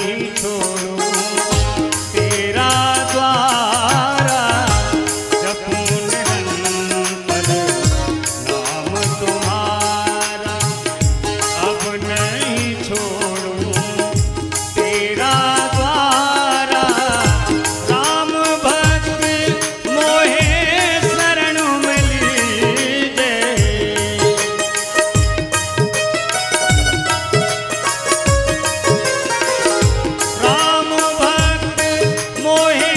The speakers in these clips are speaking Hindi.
नहीं छोड़ूं तेरा द्वारा, जपूं निरंतर नाम तुम्हारा। अब नहीं छोड़ूं तेरा द्वारा, राम भक्त मोहे शरण में लीजे। राम भक्त मोहे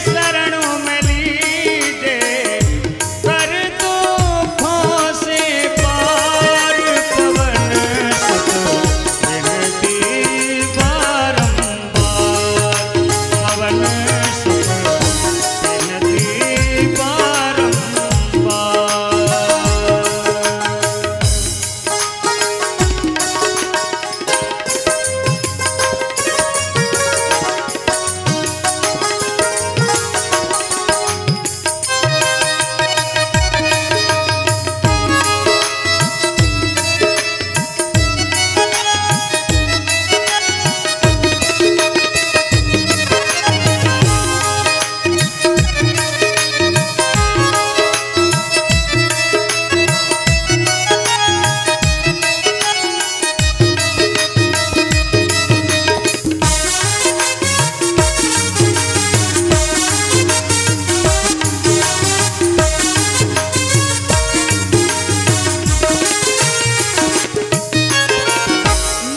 शरण में लीजे, कर दुखों से पार पवन सुत विनती बारंबार। पवन सुत विनती बारंबार।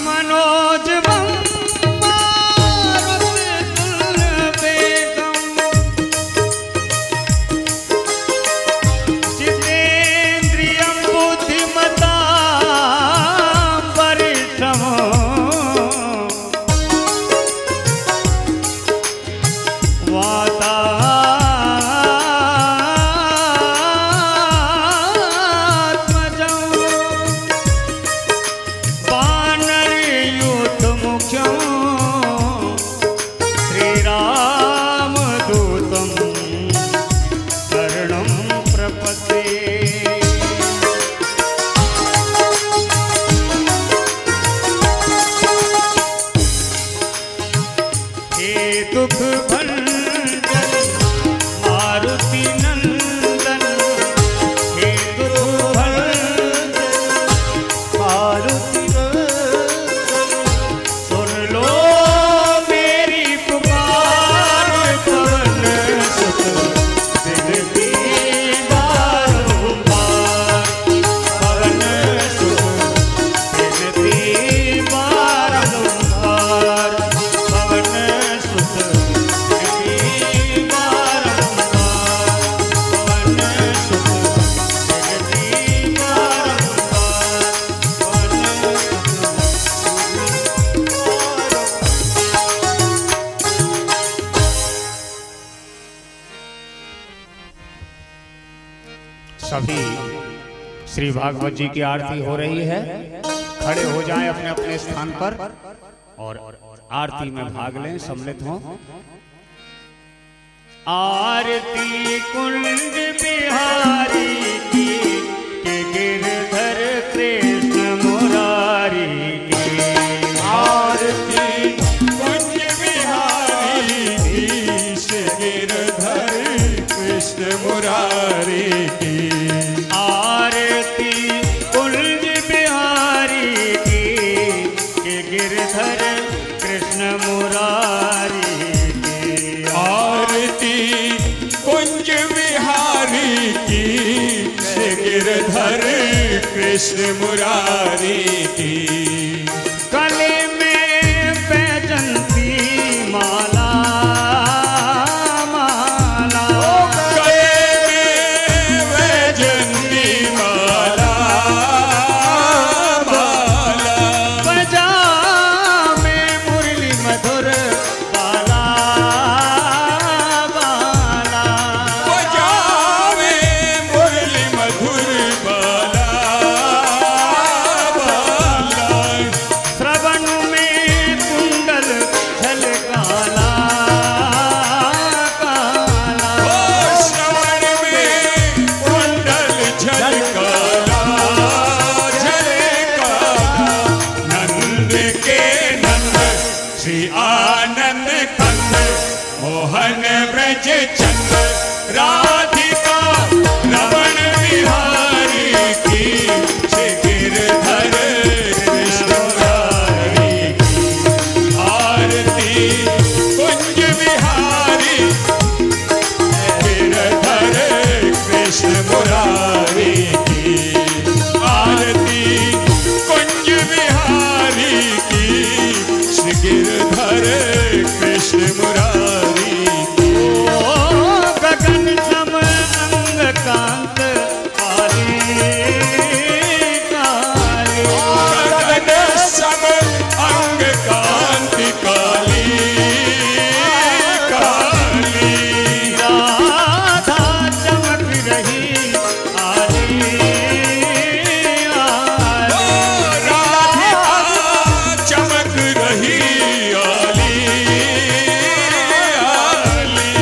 मनोजवं मारुततुल्यवेगं, जितेन्द्रियं बुद्धिमतां वरिष्ठम्, वातात्मजं वानरयूथमुख्यं श्रीरामदूतं शरणं प्रपद्ये। हे दुख भंजन मारुति नंदन, हे दुख भंजन मारुति नंदन, सुन लो मेरी पुकार। पवन सुत विनती बारंबार। पवन सुत विनती बारंबार। पवन सुत विनती बारंबार। पवन सुत विनती बारंबार। सभी श्री भागवत जी की आरती हो रही है। खड़े हो जाएं अपने अपने स्थान पर और आरती में भाग लें, सम्मिलित हों। आरती कुंज बिहारी की, के गिरधर कृष्ण मुरारी की। आरती कुंज बिहारी धीश गिरधर कृष्ण मुरारी की। आरती कुंज बिहारी की, के गिरधर कृष्ण मुरारी की। आरती कुंज बिहारी की से गिरधर कृष्ण मुरारी की। गले में बैजंती माला माला, गले में वैजंती माला माला, बजा में मुरली मधुर बाला बाला। बजावे मुरली मधुर बाला बाला। आनंद कंद मोहन ब्रज चंद राधिका रमण बिहारी की श्री गिरधर कृष्ण मुरारी की आरती कुंज बिहारी गिरधर कृष्ण मुरारी की आरती कुंज बिहारी की श्री गिरधर कृष्ण मुरारी की। ओ गगन सम अंग कांत काली काली, गगन सम अंग कांति काली काली राधा चमक रही आली आली, राधिका चमक रही आली आली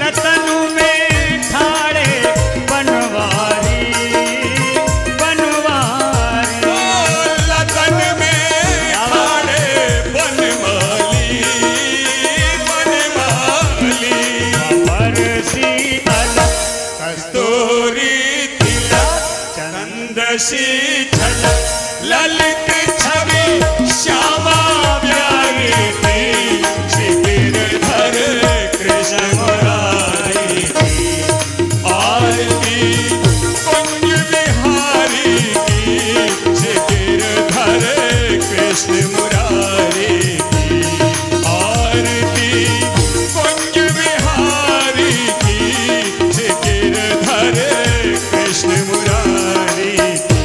लतनु में ठाड़े बनवारी बनवारी, लतन में ठाड़े बनमाली बनमाली बरसी अलग कस्तूरी तिलक चंद सी झलक ललित छवि श्यामा प्यारी थी श्री गिरधर कृष्ण मुरारी की आरती कुंज बिहारी की श्री गिरधर कृष्ण मुरारी की आरती कुंज बिहारी की श्री गिरधर कृष्ण मुरारी की।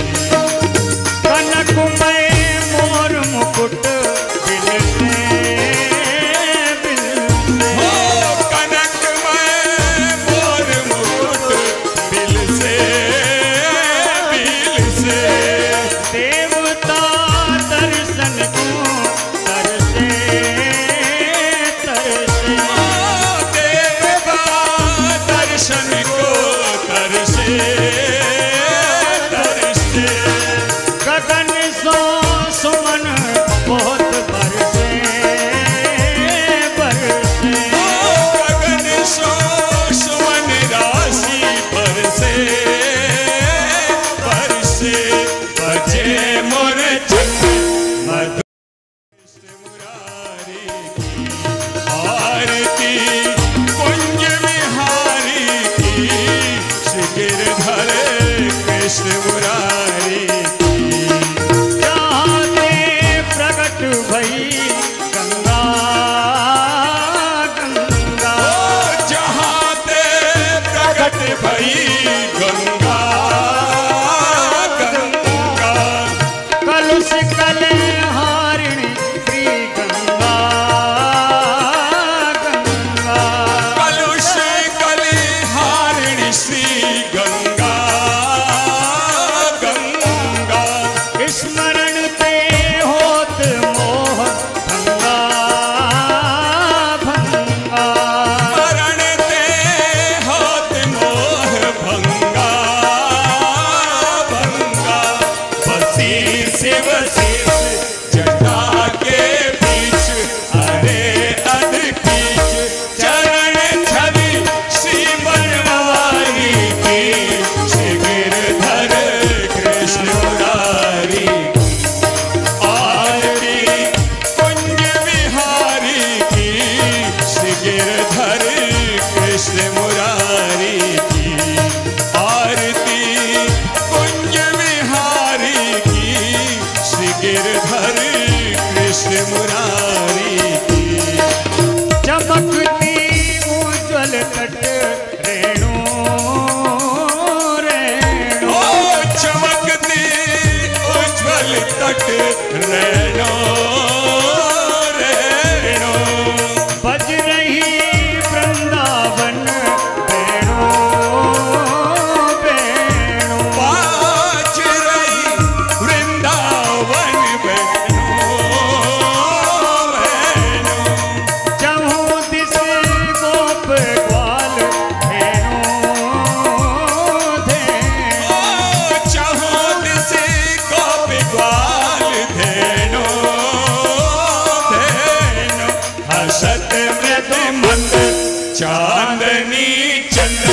चांदनी चंद्र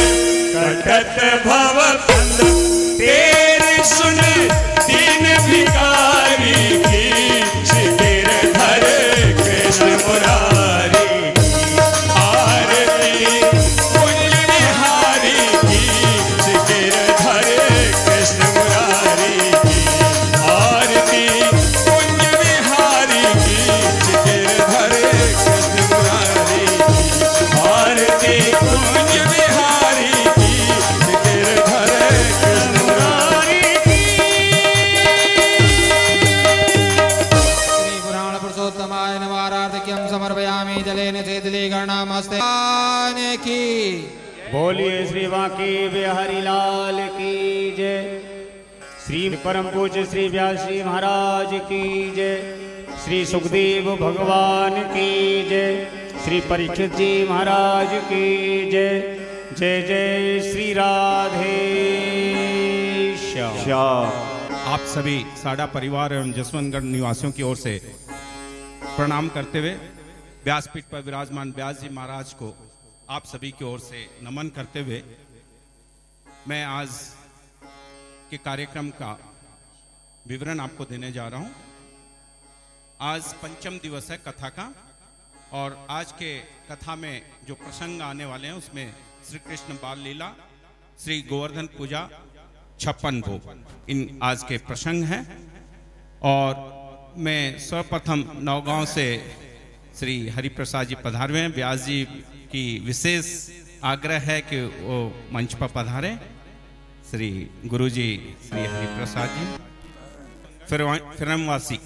कटत भव कंद तेरे सुन दीन भिखारी की गिरधर कृष्ण मुरारी की आरती कुंज बिहारी की गिरधर कृष्ण मुरारी की आरती कुंज बिहारी की गिरधर कृष्ण मुरारी की आरती कुंज बिहारी की गिरधर कृष्ण मुरारी की। श्री पुराण पुरुषोत्तमाय नमः समर्पयामि जलेन सेदली गणामस्ते की। बोलिए श्री बांके बिहारी लाल की जय। श्री परम पूज्य श्री व्यास जी महाराज की जय। श्री सुखदेव भगवान की जय। श्री परीक्षित जी महाराज की जय। जय जय श्री राधे श्याम। आप सभी साडा परिवार एवं जसवंतगढ़ निवासियों की ओर से प्रणाम करते हुए व्यासपीठ पर विराजमान व्यास जी महाराज को आप सभी की ओर से नमन करते हुए मैं आज के कार्यक्रम का विवरण आपको देने जा रहा हूं। आज पंचम दिवस है कथा का और आज के कथा में जो प्रसंग आने वाले हैं उसमें श्री कृष्ण बाल लीला, श्री गोवर्धन पूजा, 56 भोग इन आज के प्रसंग हैं। और मैं सर्वप्रथम नौगांव से श्री हरिप्रसाद जी पधारे हैं। व्यास जी की विशेष आग्रह है कि वो मंच पर पधारे। श्री गुरुजी श्री हरिप्रसाद जी फिरमवासी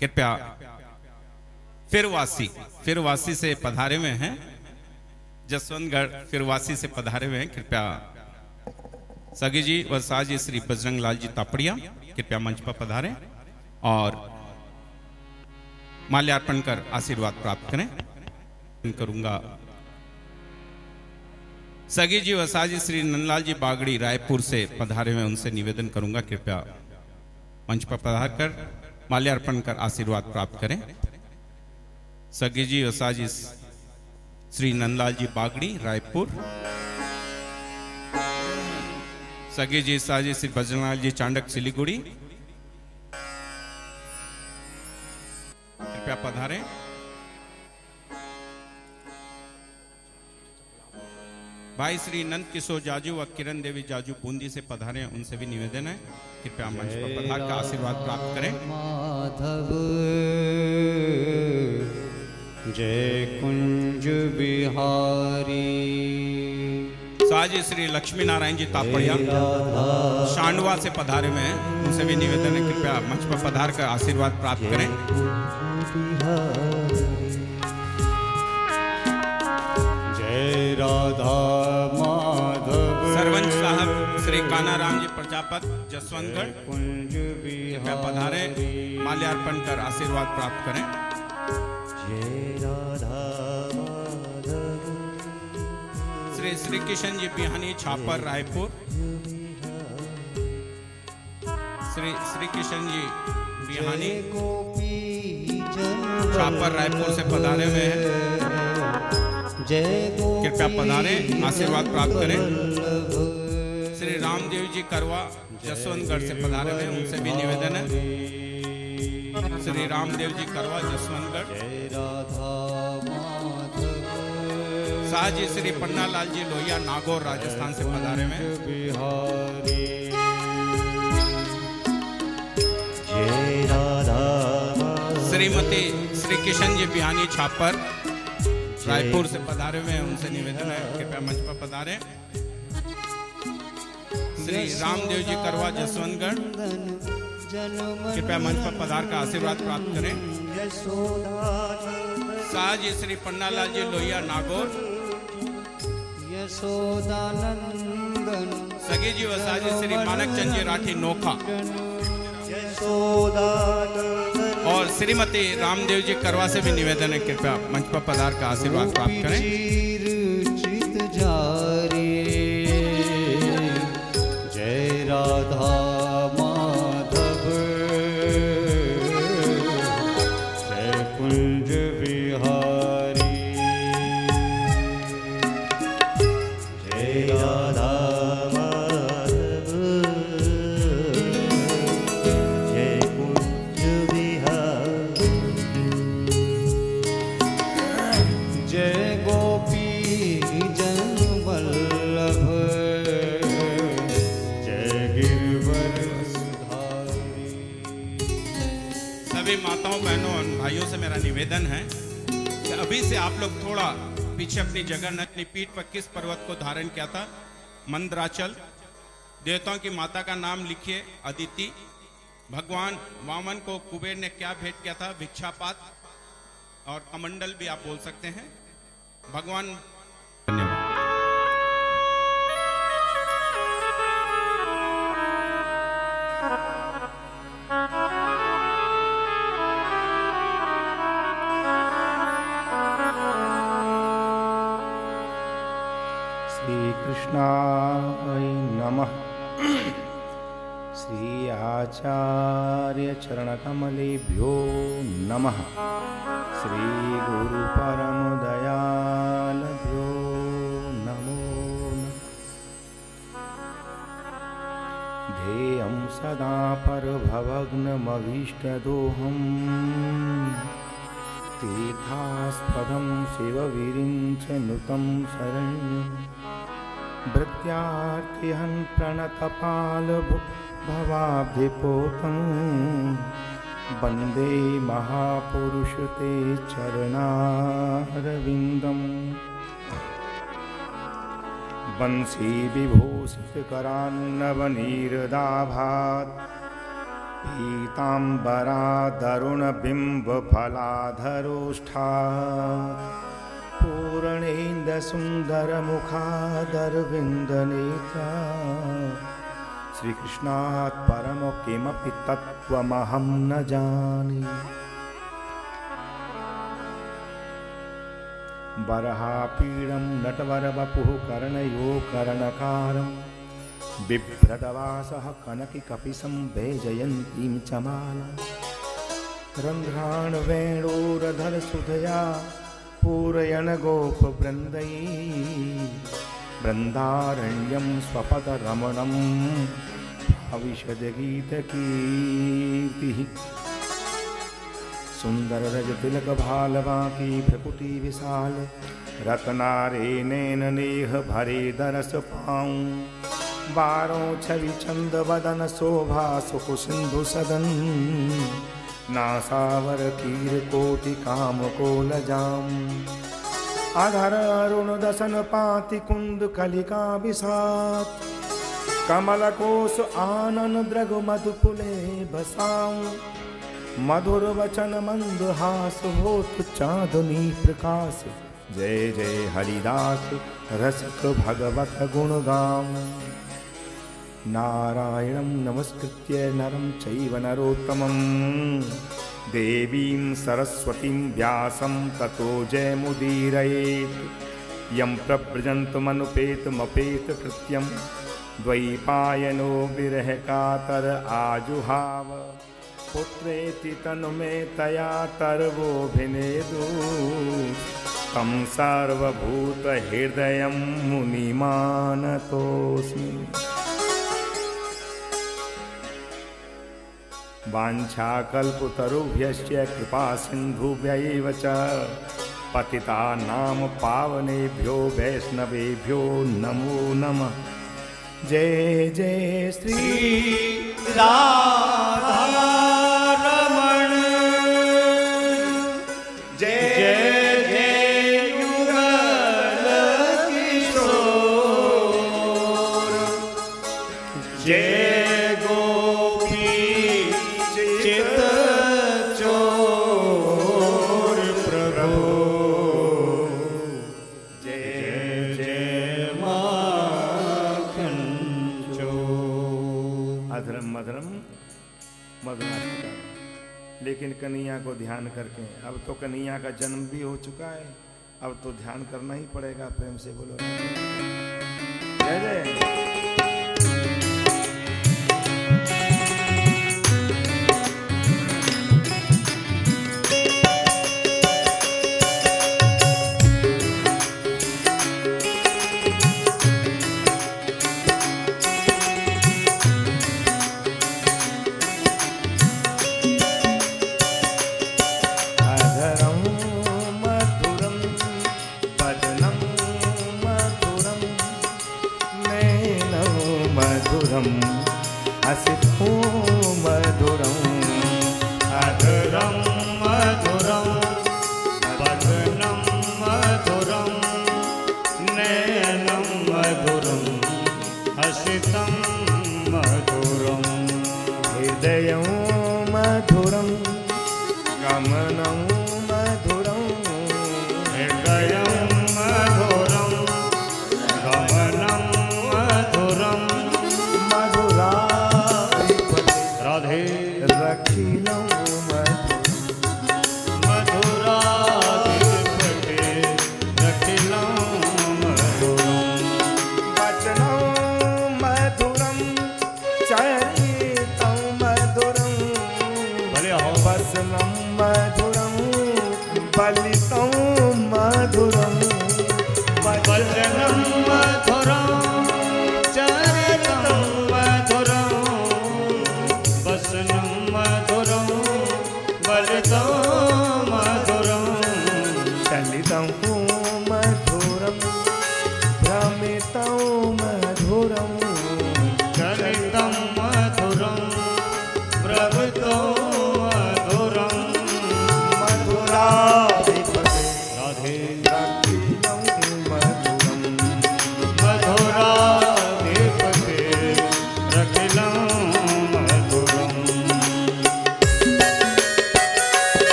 कृपया फिरवासी से पधारे हुए हैं। जसवंतगढ़ फिरवासी से पधारे हुए हैं। कृपया सगी जी व साजी श्री बजरंग लाल जी तापड़िया कृपया मंच पर पधारें और माल्यार्पण कर आशीर्वाद प्राप्त करें। करूंगा सगी जी व साजी श्री नंदलाल जी बागड़ी रायपुर से पधारे हुए, उनसे निवेदन करूंगा कृपया मंच पर पधार कर माल्यार्पण कर आशीर्वाद प्राप्त करें। सगी जी व साजी श्री नंदलाल जी बागड़ी रायपुर, सगी जी साजी श्री बजरंगलाल जी चांडक सिलीगुड़ी कृपया पधारें। भाई श्री नंद किशोर जाजू व किरण देवी जाजू बूंदी से पधारे, उनसे भी निवेदन है कृपया मंच पर पधार का आशीर्वाद प्राप्त करें। माधव जय कुंज बिहारी। साजी श्री लक्ष्मी नारायण जी तापड़िया शांडवा से पधारे हुए हैं, उनसे भी निवेदन है कृपया मंच पर पधार कर आशीर्वाद प्राप्त करें। जय राधा माधव सरवंश साहब श्री काना राम जी प्रजापत जसवंतगढ़ कुंज कृपया पधारे, माल्यार्पण कर आशीर्वाद प्राप्त करें। जय राधा माधव श्री श्री किशन जी बिहानी छापर रायपुर, श्री श्री किशन जी बिहानी छापर रायपुर से पधारे हुए हैं, कृपया पधारें आशीर्वाद प्राप्त करें। श्री रामदेव जी करवा जसवंतगढ़ से पधारे हुए, उनसे भी निवेदन है। श्री रामदेव जी करवा जसवंतगढ़। साजी श्री पन्ना लाल जी लोहिया नागौर राजस्थान से पधारे हुए। श्रीमती श्री किशन जी बिहानी छापर रायपुर से पधारे हुए हैं, उनसे निवेदन है कृपया मंच पर पधारें। श्री रामदेव जी करवा जसवंतगढ़ कृपया मंच पर पधार का आशीर्वाद प्राप्त करें। साजी श्री पन्नालाल जी लोहिया नागौर, सगी जी व साजी श्री मानक चंद जी राठी नोखा और श्रीमती रामदेव जी करवा से भी निवेदन है कृपया मंच पर पधार का आशीर्वाद प्राप्त करें। जय राधा माधव जय कुंज बिहारी। जय गोपी जन वल्लभ जय गिरवर सुधारी। सभी माताओं बहनों और भाइयों से मेरा निवेदन है कि अभी से आप लोग थोड़ा पीछे अपनी जगह न, अपनी पीठ पर किस पर्वत को धारण किया था? मंदराचल। देवताओं की माता का नाम लिखिए, अदिति। भगवान वामन को कुबेर ने क्या भेंट किया था? भिक्षापात और कमंडल भी आप बोल सकते हैं। भगवान धन्यवाद। श्री कृष्णाय नमः। श्री आचार्य चरणकमलेभ्यो नमः। श्री गुरु परम दयालभ्यो नमो नमः। ध्येयं सदा परभवग्नमभीष्टदोहम् तीर्थास्पदं शिवविरिञ्च नुतं शरण्यं भृत्यार्तिहं प्रणतपालभवाब्धिपोतं वन्दे महापुरुष ते चरणारविन्दम्। वंशी विभूषितकरान्नवनीरदाभात् पीताम्बरादरुणबिम्बफलाधरोष्ठात् पूर्णेन्दुसुन्दरमुखादरविन्दनेत्रा श्रीकृष्णात् परमो किमपि तत्त्वमहं न जाने। वरहापीडं नटवरवपुः कर्णयो कर्णकारं बिभ्रदवासः कनकिकपिशं वैजयन्तीं च माला रन्ध्रान् वेणोरधरसुधया पूरयन् गोपवृन्दैः वृन्दारण्यं स्वपदरमणं भविष्यद्गीतकीर्तिः। सुन्दररजतिलकभालवाकी भ्रकुटी विशाल रत्नारेणेन भरे दरस पाऊँ बारों छवि चंद वदन शोभा सुकुसिंधु सदन नासावर कीर कोटि काम को लजाम अधर अरुण दसन पाति कुंद कलिका विषात कमल कोश आनन द्रग मधुपुले बसाऊं मधुर वचन मंद हास होत चांदनी प्रकाश जय जय हरिदास रसिक भगवत गुण गाम। नारायणं नमस्कृत्य नरं चैव नरोत्तमं देवीं सरस्वतीं व्यासं ततो जयमुदीरयेत्। यं प्रव्रजन्तमनुपेतमपेत कृत्यं द्वैपायनो विरह कातर आजुहाव पुत्रेति तनुमे तया तर्वोऽभिनेदु तं सर्वभूतहृदयं मुनिमानतोऽस्मि। वाञ्छाकल्पतरुभ्यश्च कृपासिन्धुभ्यैव च पतितानां पावनेभ्यो वैष्णवेभ्यो नमो नमः। जय जय श्री राधारमण जय जय युगल किशोर जय गोपी चित चोर प्रभु जय जय माखन चोर। अधरम मधुरम मधुनाशिका। लेकिन कन्हैया को ध्यान करके अब तो कन्हैया का जन्म भी हो चुका है, अब तो ध्यान करना ही पड़ेगा। प्रेम से बोलो जय जय। मधुरम हसितो मधुरम अधुरम मधुरम वदनं मधुरम नयनं मधुरम हसितं मधुरम हृदयं मधुरम गमनं मधुरम हृदयं मधुरम गमनं मधुरम मधुराधिपते राधे रखिलं मधुराधिपते रखिलं मधुरम वचनं मधुरं चरितं मधुरं भले हो वसनं मधुरं बलितं मधुरं वचनं मधुरं चरितं मधुरं वसनं मधुरं बलितं मधुरं चलितं मधुरं भ्रमितं मधुरं चलितं मधुरं प्रभुतं मधुरं मधुराधिपते राधे रखिलं मधुरं मधुराधिपते रखिलं मधुरम्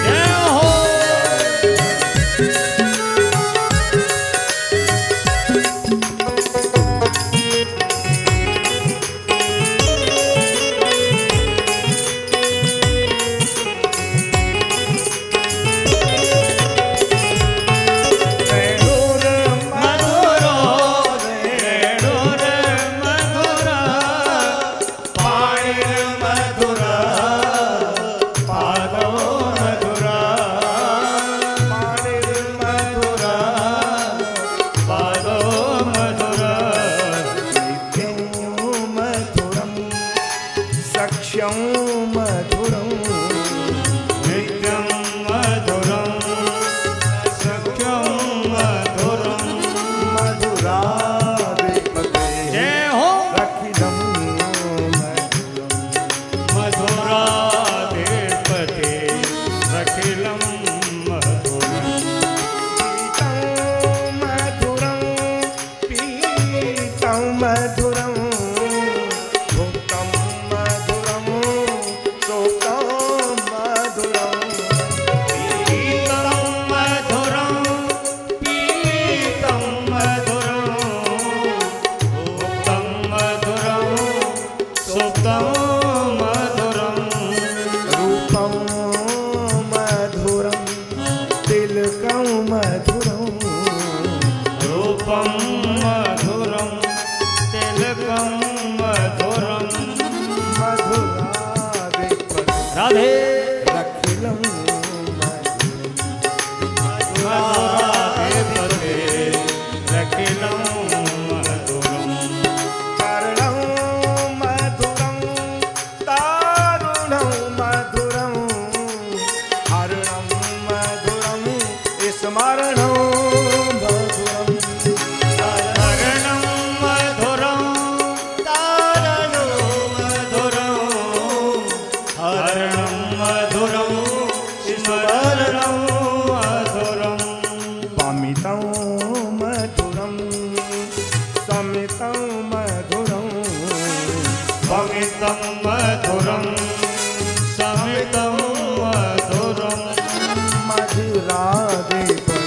जय हो रेणुर मधुरो रेणुर मधुरा पाणिर मधुरा पादो मधुरा पाणिर मधुरा पादो मधुरा नित्यं मधुरं सख्यं मधुरं नित्यं मधुरं सख्यं मधुरं मधुराधिपते जय हो रखिलं मधुरं मधुराधिपते रखिलं मधुरम् पीतं मधुरं भुक्तं मधुरं सोक्तं मधुरं पीतं मधुरं पीतं मधुरं भुक्तं मधुरं सुप्तं मधुरं रूपं मधुरं तिलकं मधुरं रूपं मधुरं तिलकं मधुरं मधुराधिपते राधे रखिलं मधुराधिपते रखिलं मधुरम् कर्णं मधुरं तारुणं मधुरं हरणं मधुरं स्मरणं मधुरं हरणं मधुरं तारणं मधुरं हरणं मधुरं स्मरणं मधुरं पमितं मधुरं समितं मधुरं पमितं मधुरं समितं मधुरं मधुराधिपते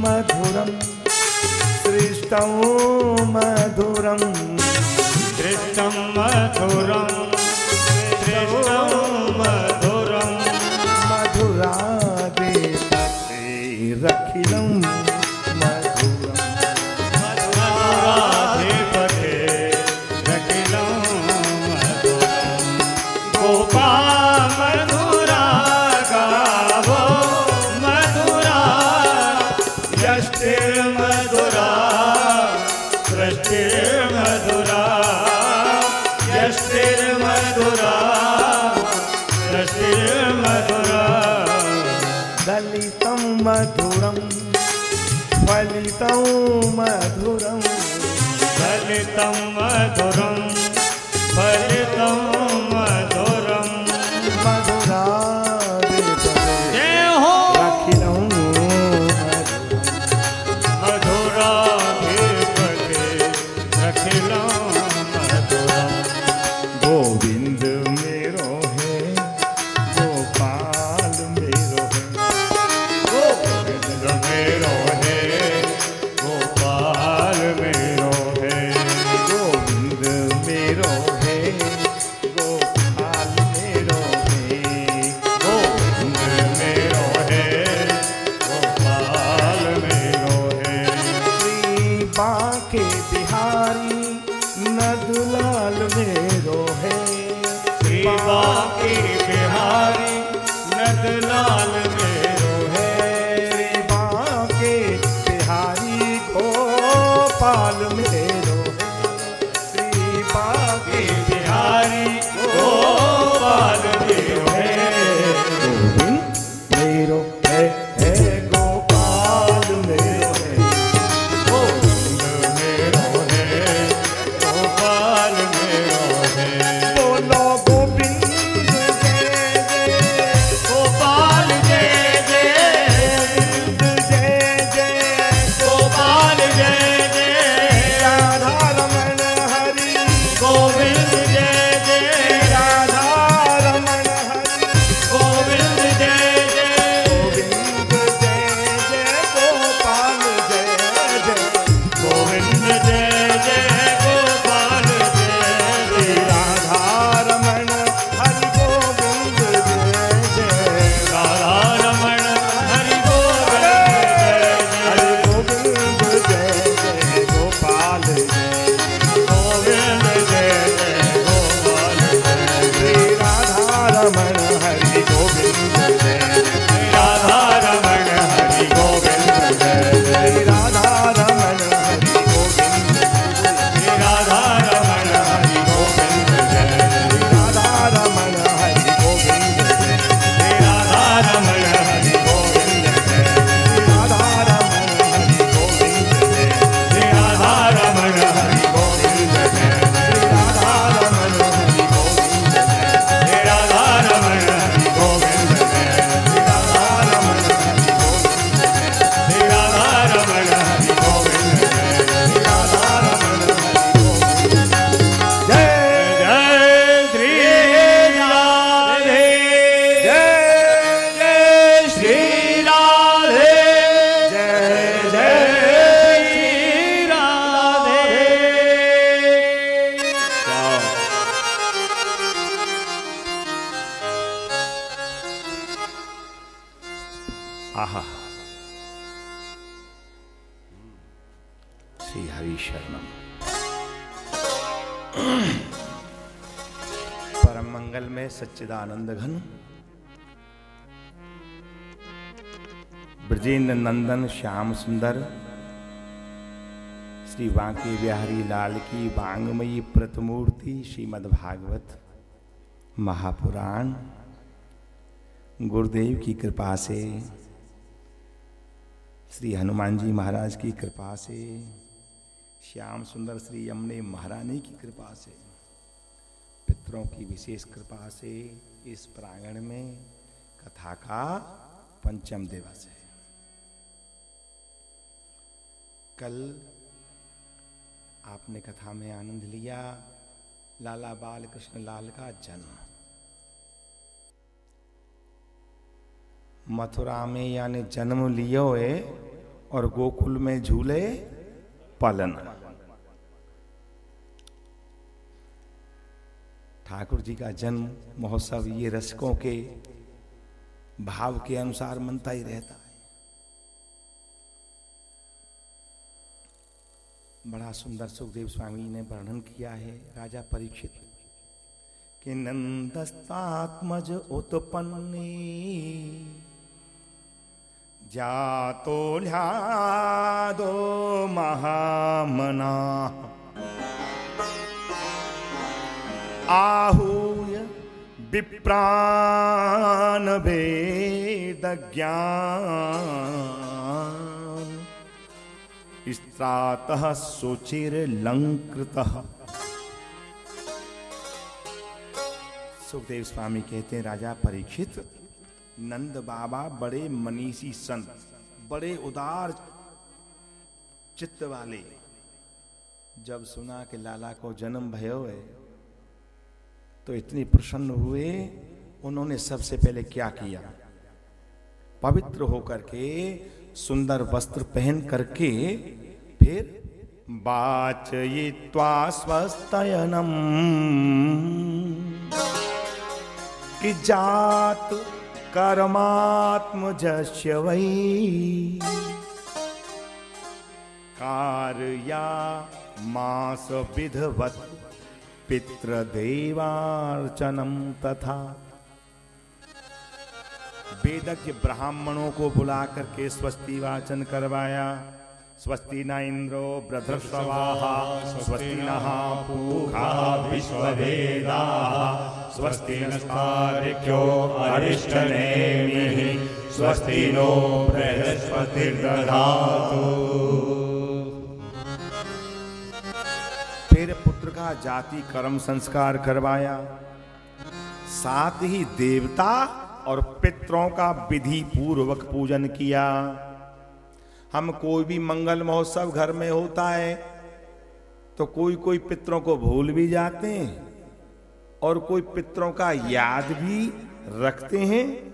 मधुरम सृष्टं मधुरम दृष्टं मधुरं दृष्टं मधुरं मधुराधिपतिरखिलं मधुरम मधुराधिपतिरखिलं मधुरं गोपाल मधुरा गावो मधुरा यष्टिर्मधुरा सृष्टिर्मधुरा यष्टिर्मधुरा सृष्टिर्मधुरा दलितं मधुरं फलितं मधुरं फलितं मधुरं फलितं मधुरं मधुराधिपते जय हो रखिलं मधुराधिपते रखिलं मधुरं गोविंद मेरो है गोपाल मेरो है गोविंद मेरो है गोपाल मेरो है गोविंद मेरो है गोपाल मेरो है गोविंद मेरो है गोपाल मेरो है श्री बांके बिहारी नंदलाल मेरो है श्री बांके बिहारी नंदलाल मेरो है श्री बांके बिहारी गोपाल मेरो है श्री बांके बिहारी गोपाल मेरो है गोविंद मेरो है गोपाल मेरो है गोविंद मेरो है गोपाल मेरो है बोलो गोविंद जय जय गोपाल जय जय गोविंद जय जय गोपाल जय जय राधा रमण हरि गोविंद जय जय राधा रमण हरि गोविंद जय जय गोविंद जय जय गोपाल जय जय गोविंद जय जय गोपाल जय जय राधा रमण हरि गोविंद जय जय राधा रमण हरि गोविंद हरि गोविंद जय जय गोपाल जय गोविंद जय जय गोपाल श्री राधा रमण हरि गोविंद जय राधा रमण हरि गोविंद जय श्री राधा रमण हरि गोविंद राधा रमण हरि गोविंद जय राधा रमण हरि गोविंद राधा रमण हरि गोविंद जय राधा रमण हरि गोविंद राधा रमण हरि गोविंद जय राधा रमण हरि गोविंद राधा रमण हरि गोविंद जय राधा रमण हरि गोविंद राधा रमण हरि गोविंद जय राधा रमण हरि गोविंद जय जय श्री राधे जय जय श्री राधे जय जय श्री राधे आहा श्री हरि शरणम परम मंगल में सच्चिदानंद घन ब्रजेंद्र नंदन श्याम सुंदर श्री बांके बिहारी लाल की वांगमयी प्रतिमूर्ति श्रीमद्भागवत महापुराण गुरुदेव की कृपा से श्री हनुमान जी महाराज की कृपा से श्याम सुंदर श्री यमुने महारानी की कृपा से पितरों की विशेष कृपा से इस प्रांगण में कथा का पंचम दिवस है। कल आपने कथा में आनंद लिया लाला बाल कृष्ण लाल का जन्म। मथुरा में यानी जन्म लियो है और गोकुल में झूले पालन। ठाकुर जी का जन्म महोत्सव ये रसिकों के भाव के अनुसार मनता ही रहता है। बड़ा सुंदर सुखदेव स्वामी ने वर्णन किया है राजा परीक्षित कि नंदस्तात्मज उत्पन्ने जातो ल्यादो महामना आहूय विप्रान वेद ज्ञान स्त्रातः शुचिर्लंकृतः। सुखदेव स्वामी कहते हैं राजा परीक्षित, नंद बाबा बड़े मनीषी संत, बड़े उदार चित्त वाले, जब सुना कि लाला को जन्म भयो है तो इतने प्रसन्न हुए। उन्होंने सबसे पहले क्या किया, पवित्र होकर के सुंदर वस्त्र पहन करके फिर वाचयित्वा स्वस्तयनम कि जात कर्मात्मजस्य वै कार्या मास विधवत् पितृदेवार्चनम तथा। वेदज्ञ ब्राह्मणों को बुला करके स्वस्ति वाचन करवाया। स्वस्ति न इंद्रो बृहस्पतिर्वाहा स्वस्ति नः पूषा विश्ववेदाः स्वस्ति नस्तार्क्ष्यो अरिष्टनेमिः स्वस्ति नो बृहस्पतिर्दधातु। फिर पुत्र का जाति कर्म संस्कार करवाया, साथ ही देवता और पितरों का विधि पूर्वक पूजन किया। हम कोई भी मंगल महोत्सव घर में होता है तो कोई पितरों को भूल भी जाते हैं और कोई पितरों का याद भी रखते हैं।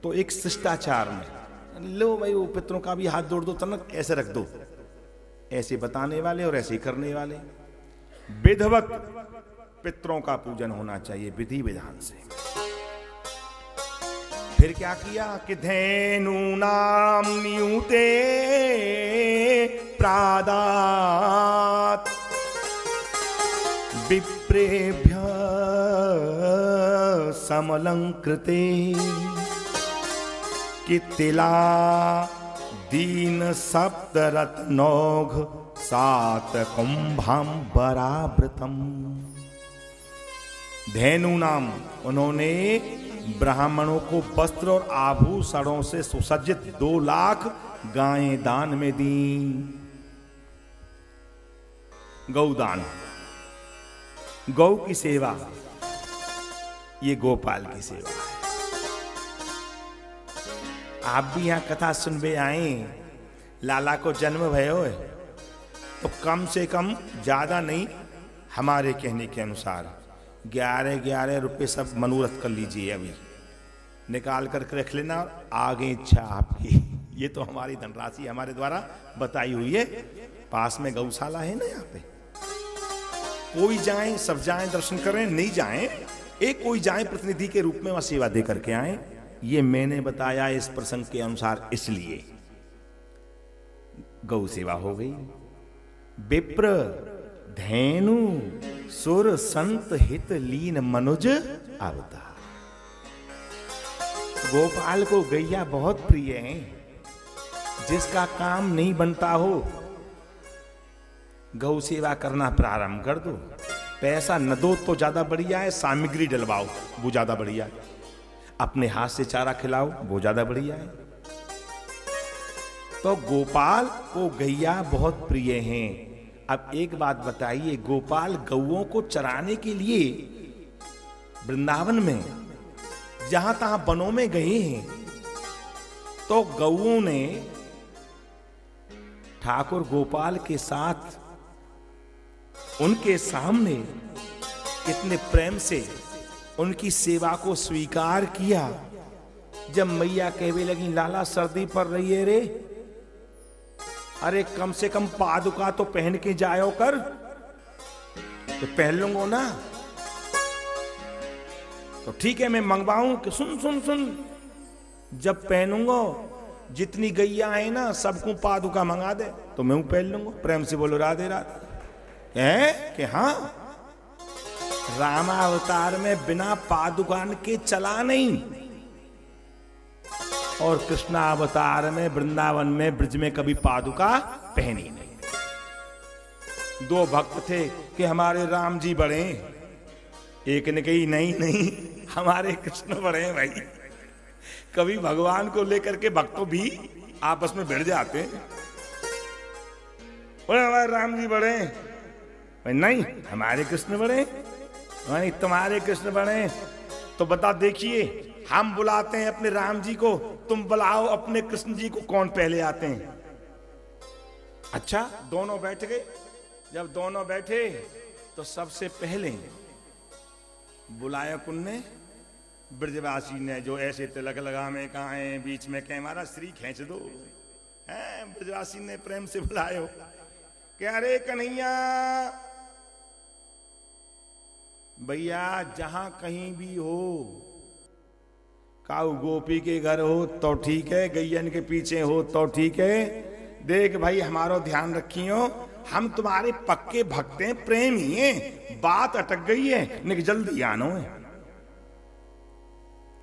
तो एक शिष्टाचार में लो भाई वो पितरों का भी हाथ जोड़ दो, तनक ऐसे रख दो, ऐसे बताने वाले और ऐसे करने वाले। विधिवत पितरों का पूजन होना चाहिए विधि विधान से। फिर क्या किया कि धेनूनां नियुते प्रादात् विप्रेभ्य समलंकृते कि तिला दीन सप्तरत्नौघ सात कुंभांबरावृतम। धेनु नाम उन्होंने ब्राह्मणों को वस्त्र और आभूषणों से सुसज्जित 2 लाख गायें दान में दी। गौदान, गौ की सेवा, ये गोपाल की सेवा है। आप भी यहां कथा सुनबे आए, लाला को जन्म भयो है तो कम से कम ज्यादा नहीं, हमारे कहने के अनुसार 11 रुपए सब मनोरथ कर लीजिए, अभी निकाल करके रख लेना, आगे इच्छा आपकी। ये तो हमारी धनराशि हमारे द्वारा बताई हुई है। पास में गौशाला है ना, यहाँ पे कोई जाए, सब जाएं दर्शन करें, नहीं जाएं एक कोई जाए प्रतिनिधि के रूप में वह सेवा दे करके आए। ये मैंने बताया इस प्रसंग के अनुसार, इसलिए गौ सेवा हो गई। विप्र धेनु सुर संत हित लीन मनुज अवतार। गोपाल को गैया बहुत प्रिय है। जिसका काम नहीं बनता हो, गौ सेवा करना प्रारंभ कर दो। पैसा न दो तो ज्यादा बढ़िया है, सामग्री डलवाओ वो ज्यादा बढ़िया है, अपने हाथ से चारा खिलाओ वो ज्यादा बढ़िया है। तो गोपाल को गैया बहुत प्रिय हैं। अब एक बात बताइए, गोपाल गौओं को चराने के लिए वृंदावन में जहां तहां वनों में गए हैं तो गौओं ने ठाकुर गोपाल के साथ उनके सामने इतने प्रेम से उनकी सेवा को स्वीकार किया। जब मैया कहने लगी लाला सर्दी पड़ रही है रे, अरे कम से कम पादुका तो पहन के जायो कर। तो पहन लूंगा ना, तो ठीक है मैं मंगवाऊं कि सुन सुन सुन, जब पहनूंगा जितनी गैया है ना सबको पादुका मंगा दे तो मैं पहन लूंगा। प्रेम से बोलो राधे राधे। है कि हाँ, रामावतार में बिना पादुकान के चला नहीं, और कृष्णावतार में वृंदावन में ब्रज में कभी पादुका पहनी नहीं। दो भक्त थे कि हमारे राम जी बड़े, एक ने कही नहीं नहीं हमारे कृष्ण बड़े हैं भाई। कभी भगवान को लेकर के भक्तों भी आपस में भिड़ जाते हैं, बोले हमारे राम जी बड़े भाई, नहीं हमारे कृष्ण बड़े, नहीं तुम्हारे कृष्ण बड़े। तो बता देखिए, हम बुलाते हैं अपने राम जी को, तुम बुलाओ अपने कृष्ण जी को, कौन पहले आते हैं? अच्छा दोनों बैठ गए। जब दोनों बैठे तो सबसे पहले बुलाया कुन ने? ब्रजवासी ने, जो ऐसे तिलक लगा में कहा है बीच में कह मारा श्री खींच दो। ब्रजवासी ने प्रेम से बुलायो कि अरे कन्हैया भैया जहां कहीं भी हो, काऊ गोपी के घर हो तो ठीक है, गैयन के पीछे हो तो ठीक है, देख भाई हमारा ध्यान रखियो, हम तुम्हारे पक्के भक्त हैं, प्रेम ही हैं, बात अटक गई है, लेकिन जल्दी आनो है,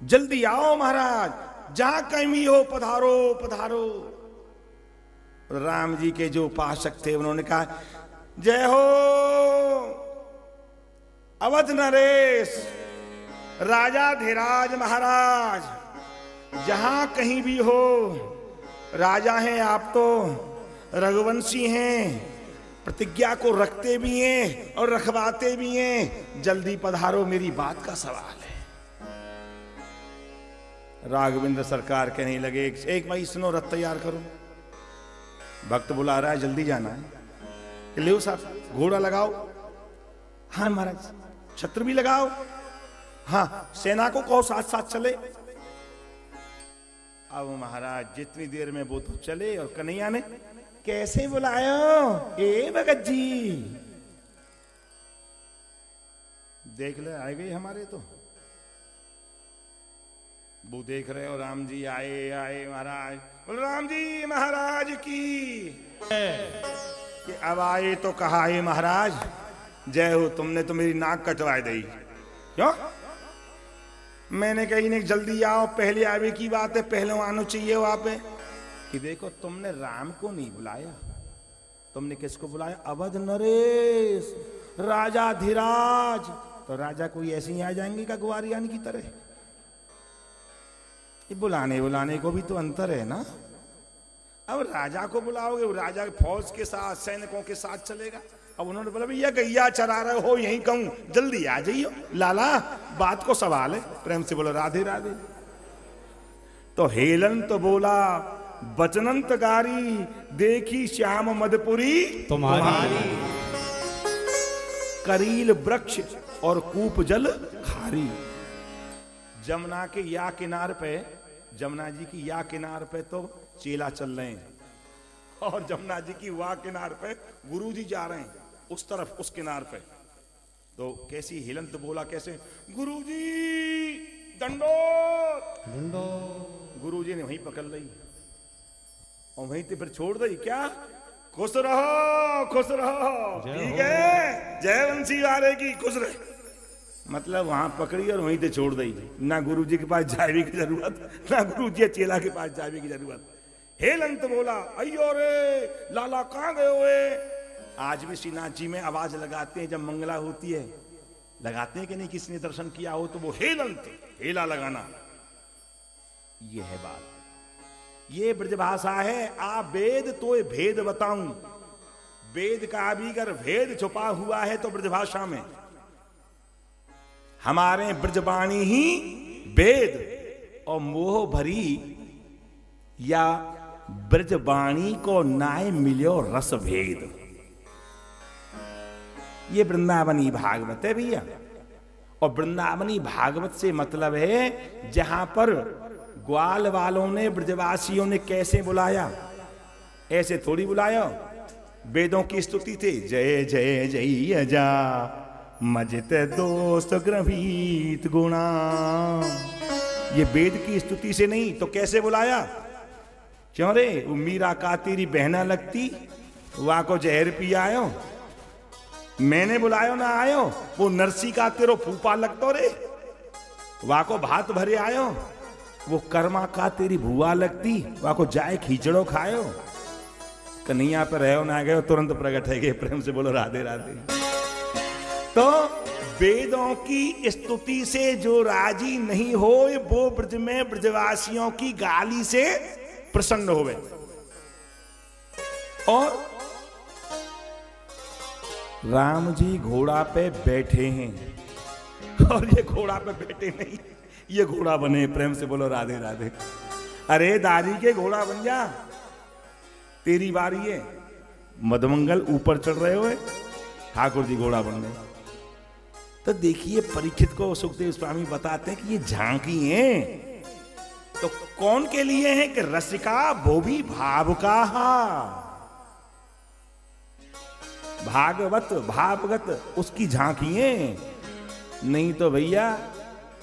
जल्दी आओ महाराज, जहां कहीं भी हो पधारो पधारो। राम जी के जो उपासक थे उन्होंने कहा जय हो अवध नरेश राजा धीराज महाराज, जहां कहीं भी हो, राजा हैं आप तो, रघुवंशी हैं, प्रतिज्ञा को रखते भी हैं और रखवाते भी हैं, जल्दी पधारो, मेरी बात का सवाल है। राघवेंद्र सरकार कहने लगे एक भाई सुनो, रथ तैयार करो, भक्त बुला रहा है, जल्दी जाना है। ले साहब घोड़ा लगाओ, हाँ महाराज छत्र भी लगाओ, हाँ सेना को कहो साथ साथ चले। अब महाराज जितनी देर में वो तो चले, और कन्हैया ने कैसे बुलायो ए भगत जी, देख ले आए गए हमारे, तो वो देख रहे हो राम जी आए आए महाराज, बोल राम जी महाराज की कि अब आए तो कहा है महाराज जय हो, तुमने तो मेरी नाक कटवा दी। क्यों? मैंने कही नहीं जल्दी आओ, पहले आवे की बात है, पहले आना चाहिए वहां पे। कि देखो तुमने राम को नहीं बुलाया, तुमने किसको बुलाया? अवध नरेश राजा धीराज। तो राजा कोई ऐसे ही आ जाएंगे का ग्वारियान की तरह? ये बुलाने को भी तो अंतर है ना। अब राजा को बुलाओगे, वो राजा फौज के साथ सैनिकों के साथ चलेगा। अब उन्होंने बोला भैया गैया चरा रहे हो यहीं कहूं, जल्दी आ जाइयो लाला, बात को सवाल है। प्रेम से बोला राधे राधे। तो हेलन तो बोला बचनंत गारी, देखी श्याम मदपुरी तुम्हारी, करील वृक्ष और कूप जल खारी। जमुना के या किनार पे, जमुना जी की या किनार पे तो चेला चल रहे हैं, और जमुना जी की वाह किनार पे गुरु जी जा रहे हैं उस तरफ, उस किनार पे। तो कैसी हिलन तो बोला कैसे, गुरु जी दंडो दंडो। गुरु जी ने वहीं पकड़ ली और वहीं से फिर छोड़ दी। क्या? खुश रहो खुश रहो, ठीक है, जय वंशी वाले की, खुश रहे। मतलब वहां पकड़ी और वहीं से छोड़ दी, ना गुरु जी के पास जाने की जरूरत, ना गुरु जी चेला के पास जाने की जरूरत। हेलन तो बोला अयो रे लाला कहां गए हुए। आज भी श्रीनाथ जी में आवाज लगाते हैं जब मंगला होती है, लगाते हैं कि नहीं? किसी ने दर्शन किया हो तो वो हेलन थे, हेला लगाना, ये है बात। ये ब्रजभाषा है। आप वेद तो भेद बताऊं, वेद का भी अगर भेद छुपा हुआ है तो ब्रजभाषा में। हमारे ब्रजवाणी ही वेद और मोह भरी, या ब्रजवाणी को नाय मिलो रस भेद। ये वृंदावनी भागवत है भैया। और वृंदावनी भागवत से मतलब है जहां पर ग्वाल वालों ने ब्रजवासियों ने कैसे बुलाया, ऐसे थोड़ी बुलायो। वेदों की स्तुति थे, जय जय जय अजा मजित दोस्त ग्रहीत गुणा। ये वेद की स्तुति से नहीं तो कैसे बुलाया? क्यों रे, वो मीरा का तेरी बहना लगती, वहां को जहर पी आयो, मैंने बुलायो ना आयो। वो नरसी का तेरो फूफा लगतो रे, वहां को भात भरे आयो। वो कर्मा का तेरी भुआ लगती, वहां को जाए खींचड़ो खायो। कन्हैया पर रहो ना गयो, तुरंत प्रकट है गए। प्रेम से बोलो राधे राधे। तो वेदों की स्तुति से जो राजी नहीं हो, वो ब्रज में ब्रजवासियों की गाली से प्रसन्न होवे। और राम जी घोड़ा पे बैठे हैं, और ये घोड़ा पे बैठे नहीं, ये घोड़ा बने। प्रेम से बोलो राधे राधे। अरे दादी के घोड़ा बन जा, तेरी बारी है। मधुमंगल ऊपर चढ़ रहे हुए, ठाकुर जी घोड़ा बन गए। तो देखिए, परीक्षित को सुखदेव स्वामी बताते हैं कि ये झांकी हैं तो कौन के लिए है? कि रसिका वो भी भाव का भागवत भावगत उसकी झांकिए। नहीं तो भैया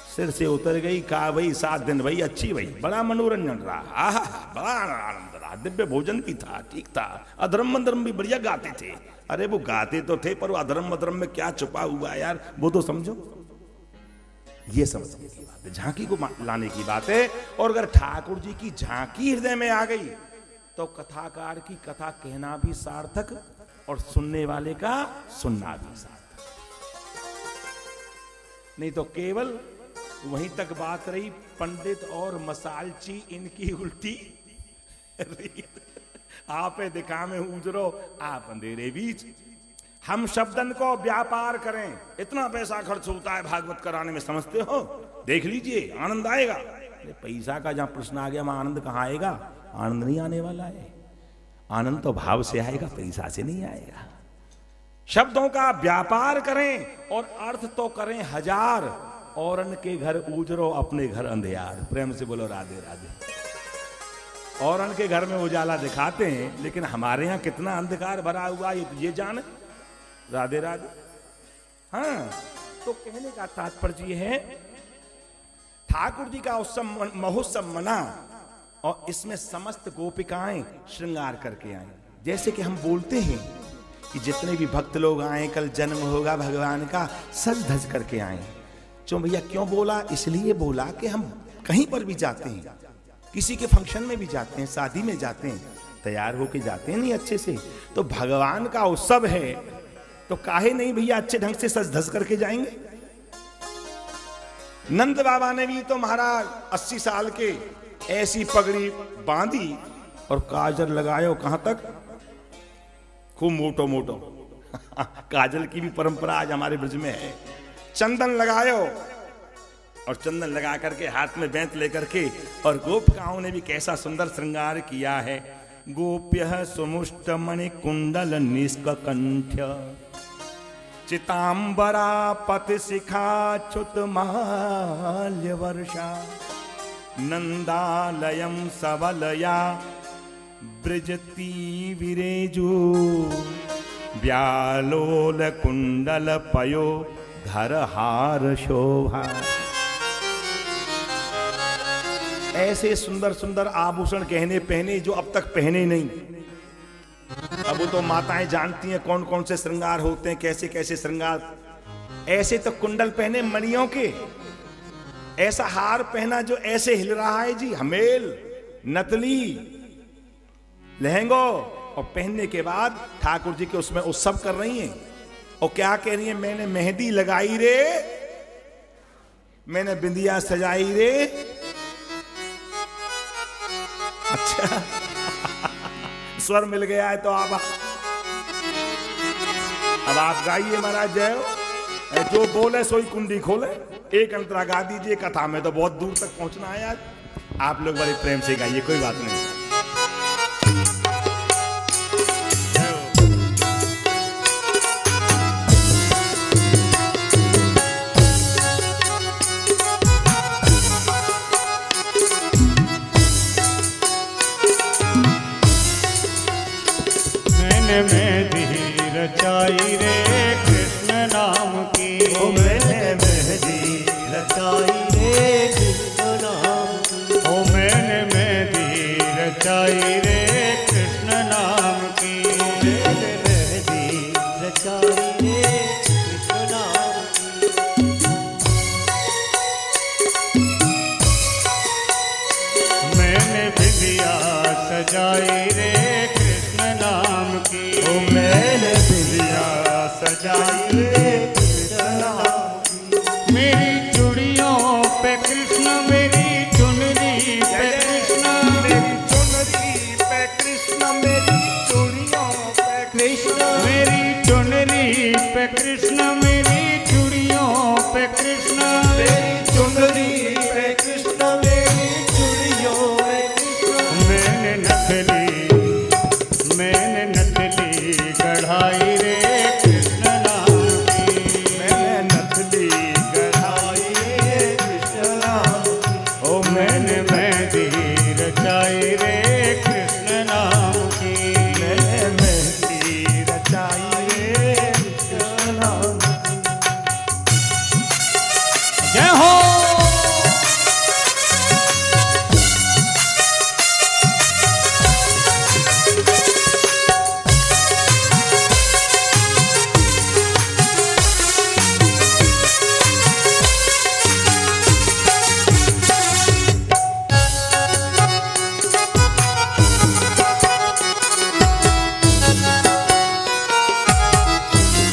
सिर से उतर गई। कहा भाई 7 दिन भाई अच्छी, भाई बड़ा मनोरंजन रहा, बड़ा आनंद रहा, दिव्य भोजन भी था, ठीक था, अधर्म मंधर्म भी बढ़िया गाते थे। अरे वो गाते तो थे, पर वो अधर्म अधर्म में क्या छुपा हुआ यार, वो तो समझो। ये समझने की बात है, झांकी को लाने की बात है। और अगर ठाकुर जी की झांकी हृदय में आ गई तो कथाकार की कथा कहना भी सार्थक और सुनने वाले का सुनना भी सार्थक। नहीं तो केवल वहीं तक बात रही, पंडित और मसालची इनकी उल्टी आप दिखा में उजरो, आप अंधेरे बीच। हम शब्दन को व्यापार करें, इतना पैसा खर्च होता है भागवत कराने में, समझते हो? देख लीजिए, आनंद आएगा। पैसा का जहां प्रश्न आ गया, वहां आनंद कहां आएगा? आनंद नहीं आने वाला है। आनंद तो भाव से आएगा, पैसा से नहीं आएगा। शब्दों का व्यापार करें और अर्थ तो करें हजार। औरन के घर उजरो, अपने घर अंधेर। प्रेम से बोलो राधे राधे। औरन के घर में उजाला दिखाते हैं, लेकिन हमारे यहाँ कितना अंधकार भरा हुआ ये जाने। राधे राधे। हाँ, तो कहने का तात्पर्य है, ठाकुर जी का उत्सव महोत्सव मना और इसमें समस्त गोपिकाएं श्रृंगार करके आए। जैसे कि हम बोलते हैं कि जितने भी भक्त लोग आए, कल जन्म होगा भगवान का, सज धज करके आए। क्यों भैया, क्यों बोला? इसलिए बोला कि हम कहीं पर भी जाते हैं, किसी के फंक्शन में भी जाते हैं, शादी में जाते हैं, तैयार होके जाते हैं नहीं अच्छे से। तो भगवान का उत्सव है, तो काहे नहीं भैया अच्छे ढंग से सज धज करके जाएंगे। नंद बाबा ने भी तो महाराज 80 साल के ऐसी पगड़ी बांधी और काजल लगायो। कहां तक? खूब मोटो मोटो काजल की भी परंपरा आज हमारे ब्रज में है। चंदन लगायो, और चंदन लगा करके हाथ में बेंत लेकर के, और गोपिकाओं ने भी कैसा सुंदर श्रृंगार किया है। गोप्य सुमुष्ट मणि कुंडल निष्कंठ्य चितांबरा पति शिखा च्युत माल्य वर्षा नंदालयम सबलया ब्रजती विरेजु व्यालोल कुंडल पयो धर हार शोभा। ऐसे सुंदर सुंदर आभूषण गहने पहने जो अब तक पहने नहीं। अब वो तो माताएं जानती हैं कौन कौन से श्रृंगार होते हैं, कैसे कैसे श्रृंगार। ऐसे तो कुंडल पहने मणियों के, ऐसा हार पहना जो ऐसे हिल रहा है जी, हमेल नतली लहंगो। और पहनने के बाद ठाकुर जी के उसमें उत्सव कर रही हैं। और क्या कह रही है? मैंने मेहंदी लगाई रे, मैंने बिंदिया सजाई रे। अच्छा स्वर मिल गया है तो अब आप गाइए महाराज जय हो। जो बोले सोई कुंडी खोले। एक अंतरा गा दीजिए, कथा में तो बहुत दूर तक पहुंचना है आज। आप लोग बड़े प्रेम से गाइए, कोई बात नहीं। मैंने मेहंदी रचाई रे कृष्ण नाम की। ओ मैंने मेहंदी रचाई रे कृष्ण नाम की। ओ मैंने मेहंदी रचाई रे कृष्ण नाम की। मैंने मेहंदी रचाई रे कृष्ण नाम की। मैंने बिंदिया सजाई रे कृष्ण नाम की। ओ मैंने बिंदिया सजाई रे कृष्ण नाम की। मेरी चूड़ियों पे कृष्ण, मेरी चुनरी पे कृष्ण, मेरी चुनरी पे कृष्ण, मेरी चूड़ियों पे कृष्ण मेरी चुनरी पे कृष्ण, मेरी चूड़ियों पे कृष्ण। मेरी चुनरी पे कृष्ण, मेरी चूड़ियों पे कृष्ण। मैंने नथली गढ़ाई रे कृष्ण नाम की। मैंने नथली गढ़ाई रे कृष्ण नाम की। ओ मैंने मेहंदी रचाई रे कृष्ण नाम की। मैंने मेहंदी रचाई रे कृष्ण नाम की। जय हो।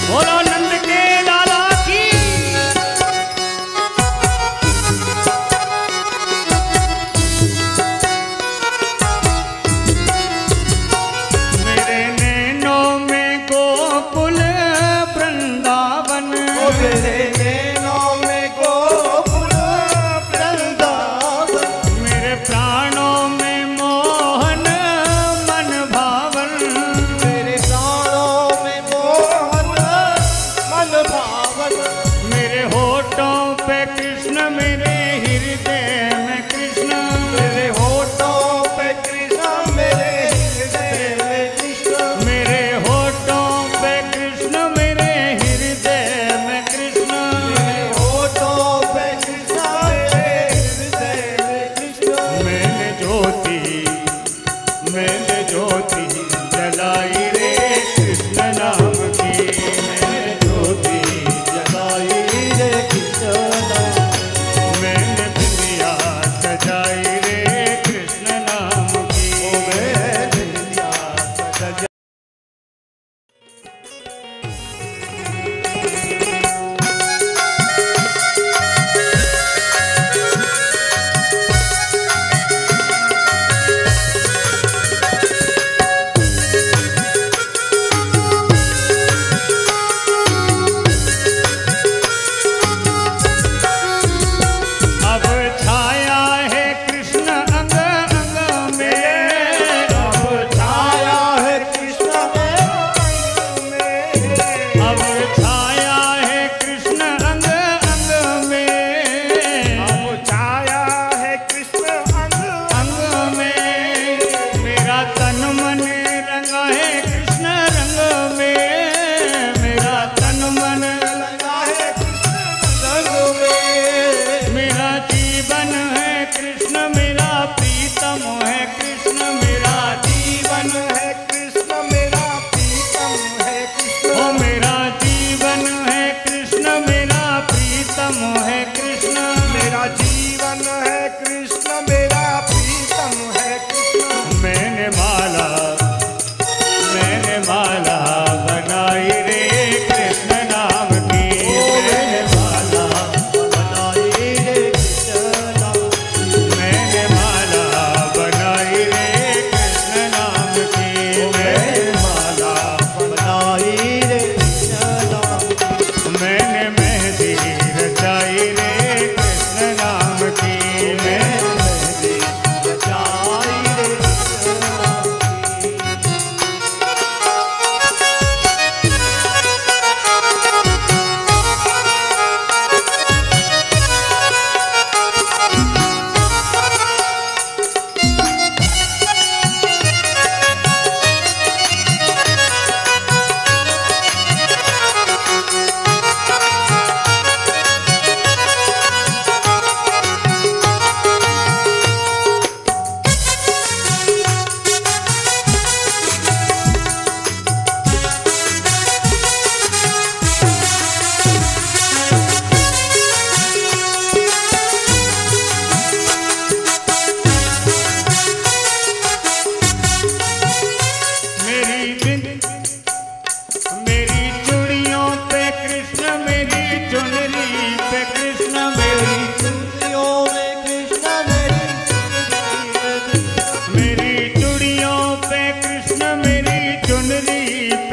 बोलो नंद के लाला की। मेरे नैनों में गोकुल वृंदावन। ओ मेरे नैनों में गोकुल वृंदावन। मेरे प्राणों में मोहन मन भावन। मेरे प्राणों में मोहन मन भावन। मेरे होठों पे कृष्ण, मेरे हृदय में कृष्ण। मेरे होठों पे कृष्ण, मेरे हृदय में कृष्ण। मेरे होठों पे कृष्ण, मेरे हृदय में कृष्ण। मेरे होठों पे कृष्ण, मेरे हृदय में कृष्ण। मैंने ज्योति जलाई रे कृष्ण नाम की। मैंने ज्योति जगाई रे कृष्ण नाम। मैंने बिंदिया सजाई रे कृष्ण नाम की। ओ मैं बिंदिया सजा।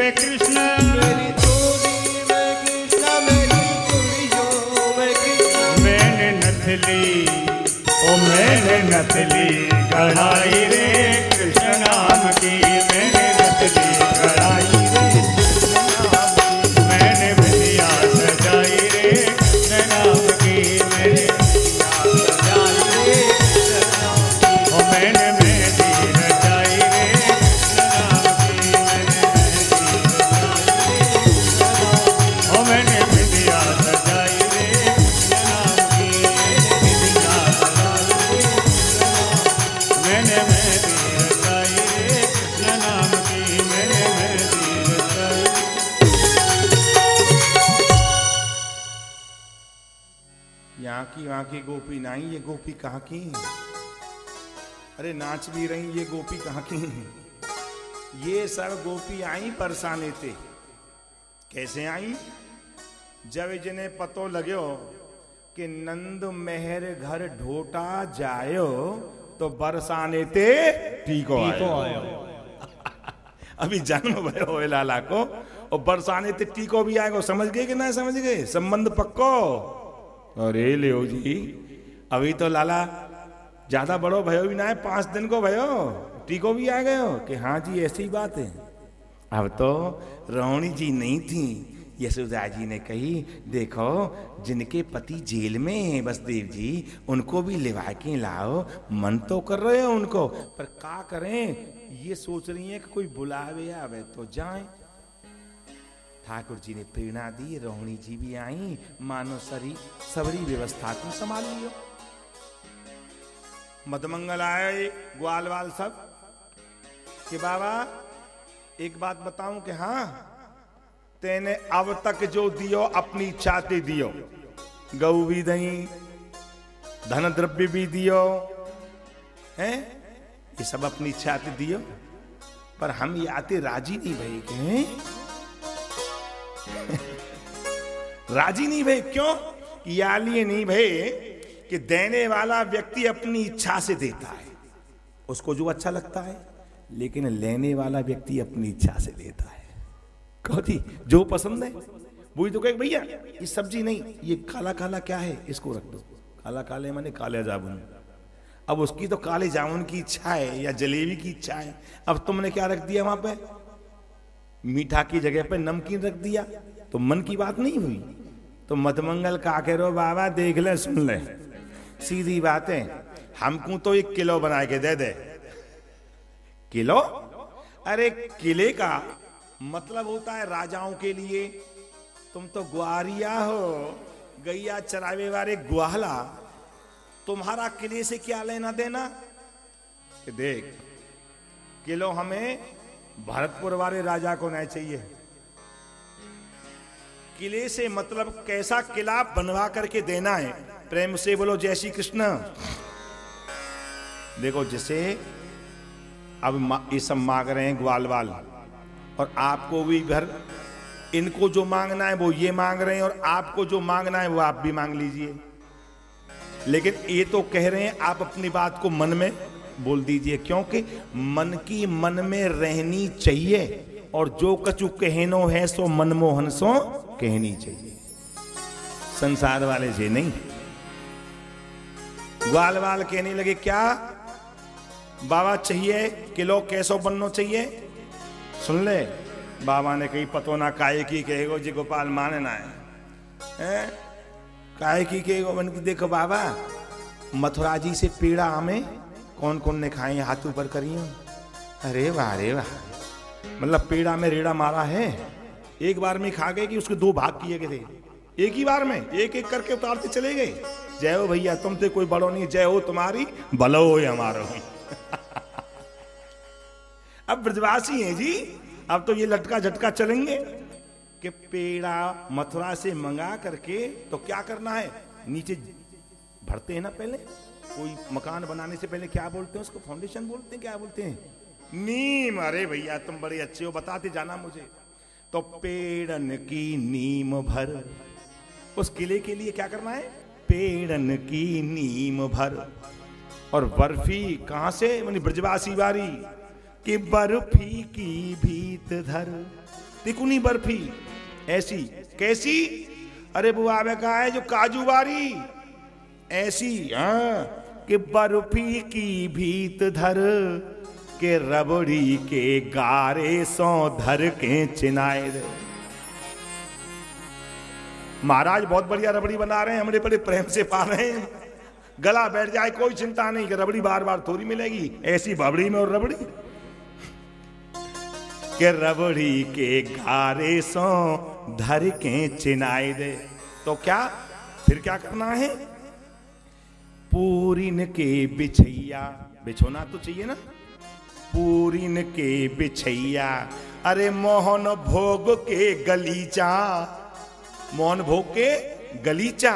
वे कृष्ण मेरी चोली में कृष्ण मेरी चूड़ियों में कृष्ण मैंने नथली ओ मैंने नथली गढ़ाई रे कृष्ण नाम की मैंने नथली गढ़ाई रे कृष्ण नाम की मैंने बिंदिया सजाई रे कृष्ण नाम की मैंने बिंदिया सजाई रे कृष्ण नाम की ओ मैंने मेहंदी रचाई रे कृष्ण नाम की मैंने मेहंदी रचाई रे ओ मैंने बिंदिया सजाई रे कृष्ण नाम की बिंदिया सजाई रे मैंने मेहंदी रचाई रे कृष्ण नाम की मैंने मेहंदी रचाई। यहाँ की वहाँ की गोपी नहीं, ये गोपी कहाँ की? अरे नाच भी रही, ये गोपी कहाँ की? ये सब गोपी आई बरसाने थे। कैसे आई? जब जिन्हें पतो लग्यो कि नंद मेहर घर ढोटा जायो तो बरसाने थे टीको आयो। अभी जन्म भयो होए लाला को और बरसाने थे टीको भी आएगा। समझ गए कि ना समझ गए? संबंध पक्को। अरे ले जी, अभी तो लाला ज्यादा बड़ो भयो भी ना है, 5 दिन को भयो टीको भी आ गए हो कि हाँ जी ऐसी बात है। अब तो रोहिणी जी नहीं थी, यशोदा जी ने कही देखो जिनके पति जेल में हैं वसुदेव जी, उनको भी लिवा के लाओ। मन तो कर रहे हो उनको, पर क्या करें, ये सोच रही है कि कोई बुलावे आवे तो जाए। ठाकुर जी ने प्रेरणा दी, रोहिणी जी भी आई, मानो सबरी व्यवस्था को संभाल लियो। मदमंगल आए ग्वाल वाल सब कि बाबा एक बात बताऊं कि हाँ तेने अब तक जो दियो अपनी इच्छा ते दियो, गऊ भी दही, धन द्रव्य भी दियो, हैं ये सब अपनी इच्छा ते दियो, पर हम ये आते राजी नहीं भई के राजी नहीं भई। क्यों? या लिए नहीं भई कि देने वाला व्यक्ति अपनी इच्छा से देता है, उसको जो अच्छा लगता है, लेकिन लेने वाला व्यक्ति अपनी इच्छा से देता है। कहती जो पसंद है वही तो कहे भैया ये सब्जी नहीं, ये काला काला क्या है, इसको रख दो। काला काले माने काले जामुन। अब उसकी तो काले जामुन की इच्छा है या जलेबी की इच्छा है, अब तुमने क्या रख दिया वहां पे? मीठा की जगह पे नमकीन रख दिया, तो मन की बात नहीं हुई। तो मधमंगल का कह रो बाबा देख ले सुन ले, सीधी बात है, हमको तो 1 किलो बना के दे दे। किलो? अरे किले का मतलब होता है राजाओं के लिए। तुम तो ग्वारिया हो, गैया चरावे वाले ग्वाला, तुम्हारा किले से क्या लेना देना? देख किलो हमें भरतपुर वाले राजा को नहीं चाहिए। किले से मतलब कैसा किला बनवा करके देना है। प्रेम से बोलो जय श्री कृष्ण। देखो जैसे अब ये सब मांग रहे हैं ग्वाल वाल, और आपको भी घर इनको जो मांगना है वो ये मांग रहे हैं, और आपको जो मांगना है वो आप भी मांग लीजिए। लेकिन ये तो कह रहे हैं आप अपनी बात को मन में बोल दीजिए, क्योंकि मन की मन में रहनी चाहिए, और जो कछु कहनो है सो मनमोहन सो कहनी चाहिए, संसार वाले से नहीं। ग्वाल वाल कहने लगे क्या बाबा चाहिए किलो, कैसो बननो चाहिए? सुन ले, बाबा ने कही पतो ना काय की कहेगो जी गोपाल माने ना है, काय की कहेगो बन की। देखो बाबा मथुरा जी से पेड़ा हमें कौन कौन ने खाए, हाथ ऊपर करिए। अरे वाह रे वाह, मतलब पेड़ा में रेड़ा मारा है, एक बार में खा गए कि उसके 2 भाग किए गए थे, एक ही बार में एक एक करके उतारते चले गए। जय हो भैया, तुम तो कोई बड़ो नहीं, जय हो तुम्हारी, भलो हो हमारो। अब ब्रजवासी हैं जी, अब तो ये लटका झटका चलेंगे कि पेड़ा मथुरा से मंगा करके तो क्या करना है, नीचे भरते हैं ना। पहले कोई मकान बनाने से पहले क्या बोलते हैं उसको? फाउंडेशन बोलते हैं, क्या बोलते हैं? नीम। अरे भैया तुम बड़े अच्छे हो, बताते जाना मुझे। तो पेड़न की नीम भर, उस किले के लिए क्या करना है? पेड़न की नीम भर। और बर्फी कहां से? मानी ब्रजवासी वारी कि बर्फी की भीत धर। तिकुनी बर्फी ऐसी। कैसी? अरे वो आवे कहा है जो काजू बारी ऐसी। हाँ कि बर्फी की भीत धर के रबड़ी के गारे सो धर के चिनाए दे। महाराज बहुत बढ़िया रबड़ी बना रहे हैं, हमने बड़े प्रेम से पा रहे हैं, गला बैठ जाए कोई चिंता नहीं कि रबड़ी बार बार थोड़ी मिलेगी, ऐसी बबड़ी में और रबड़ी के रबड़ी के गारे सो धर के चिनाए दे। तो क्या फिर क्या करना है? पूरीन के बिछैया, बिछोना तो चाहिए ना, पूरीन के बिछैया, अरे मोहन भोग के गलीचा, मोहन भोग के गलीचा,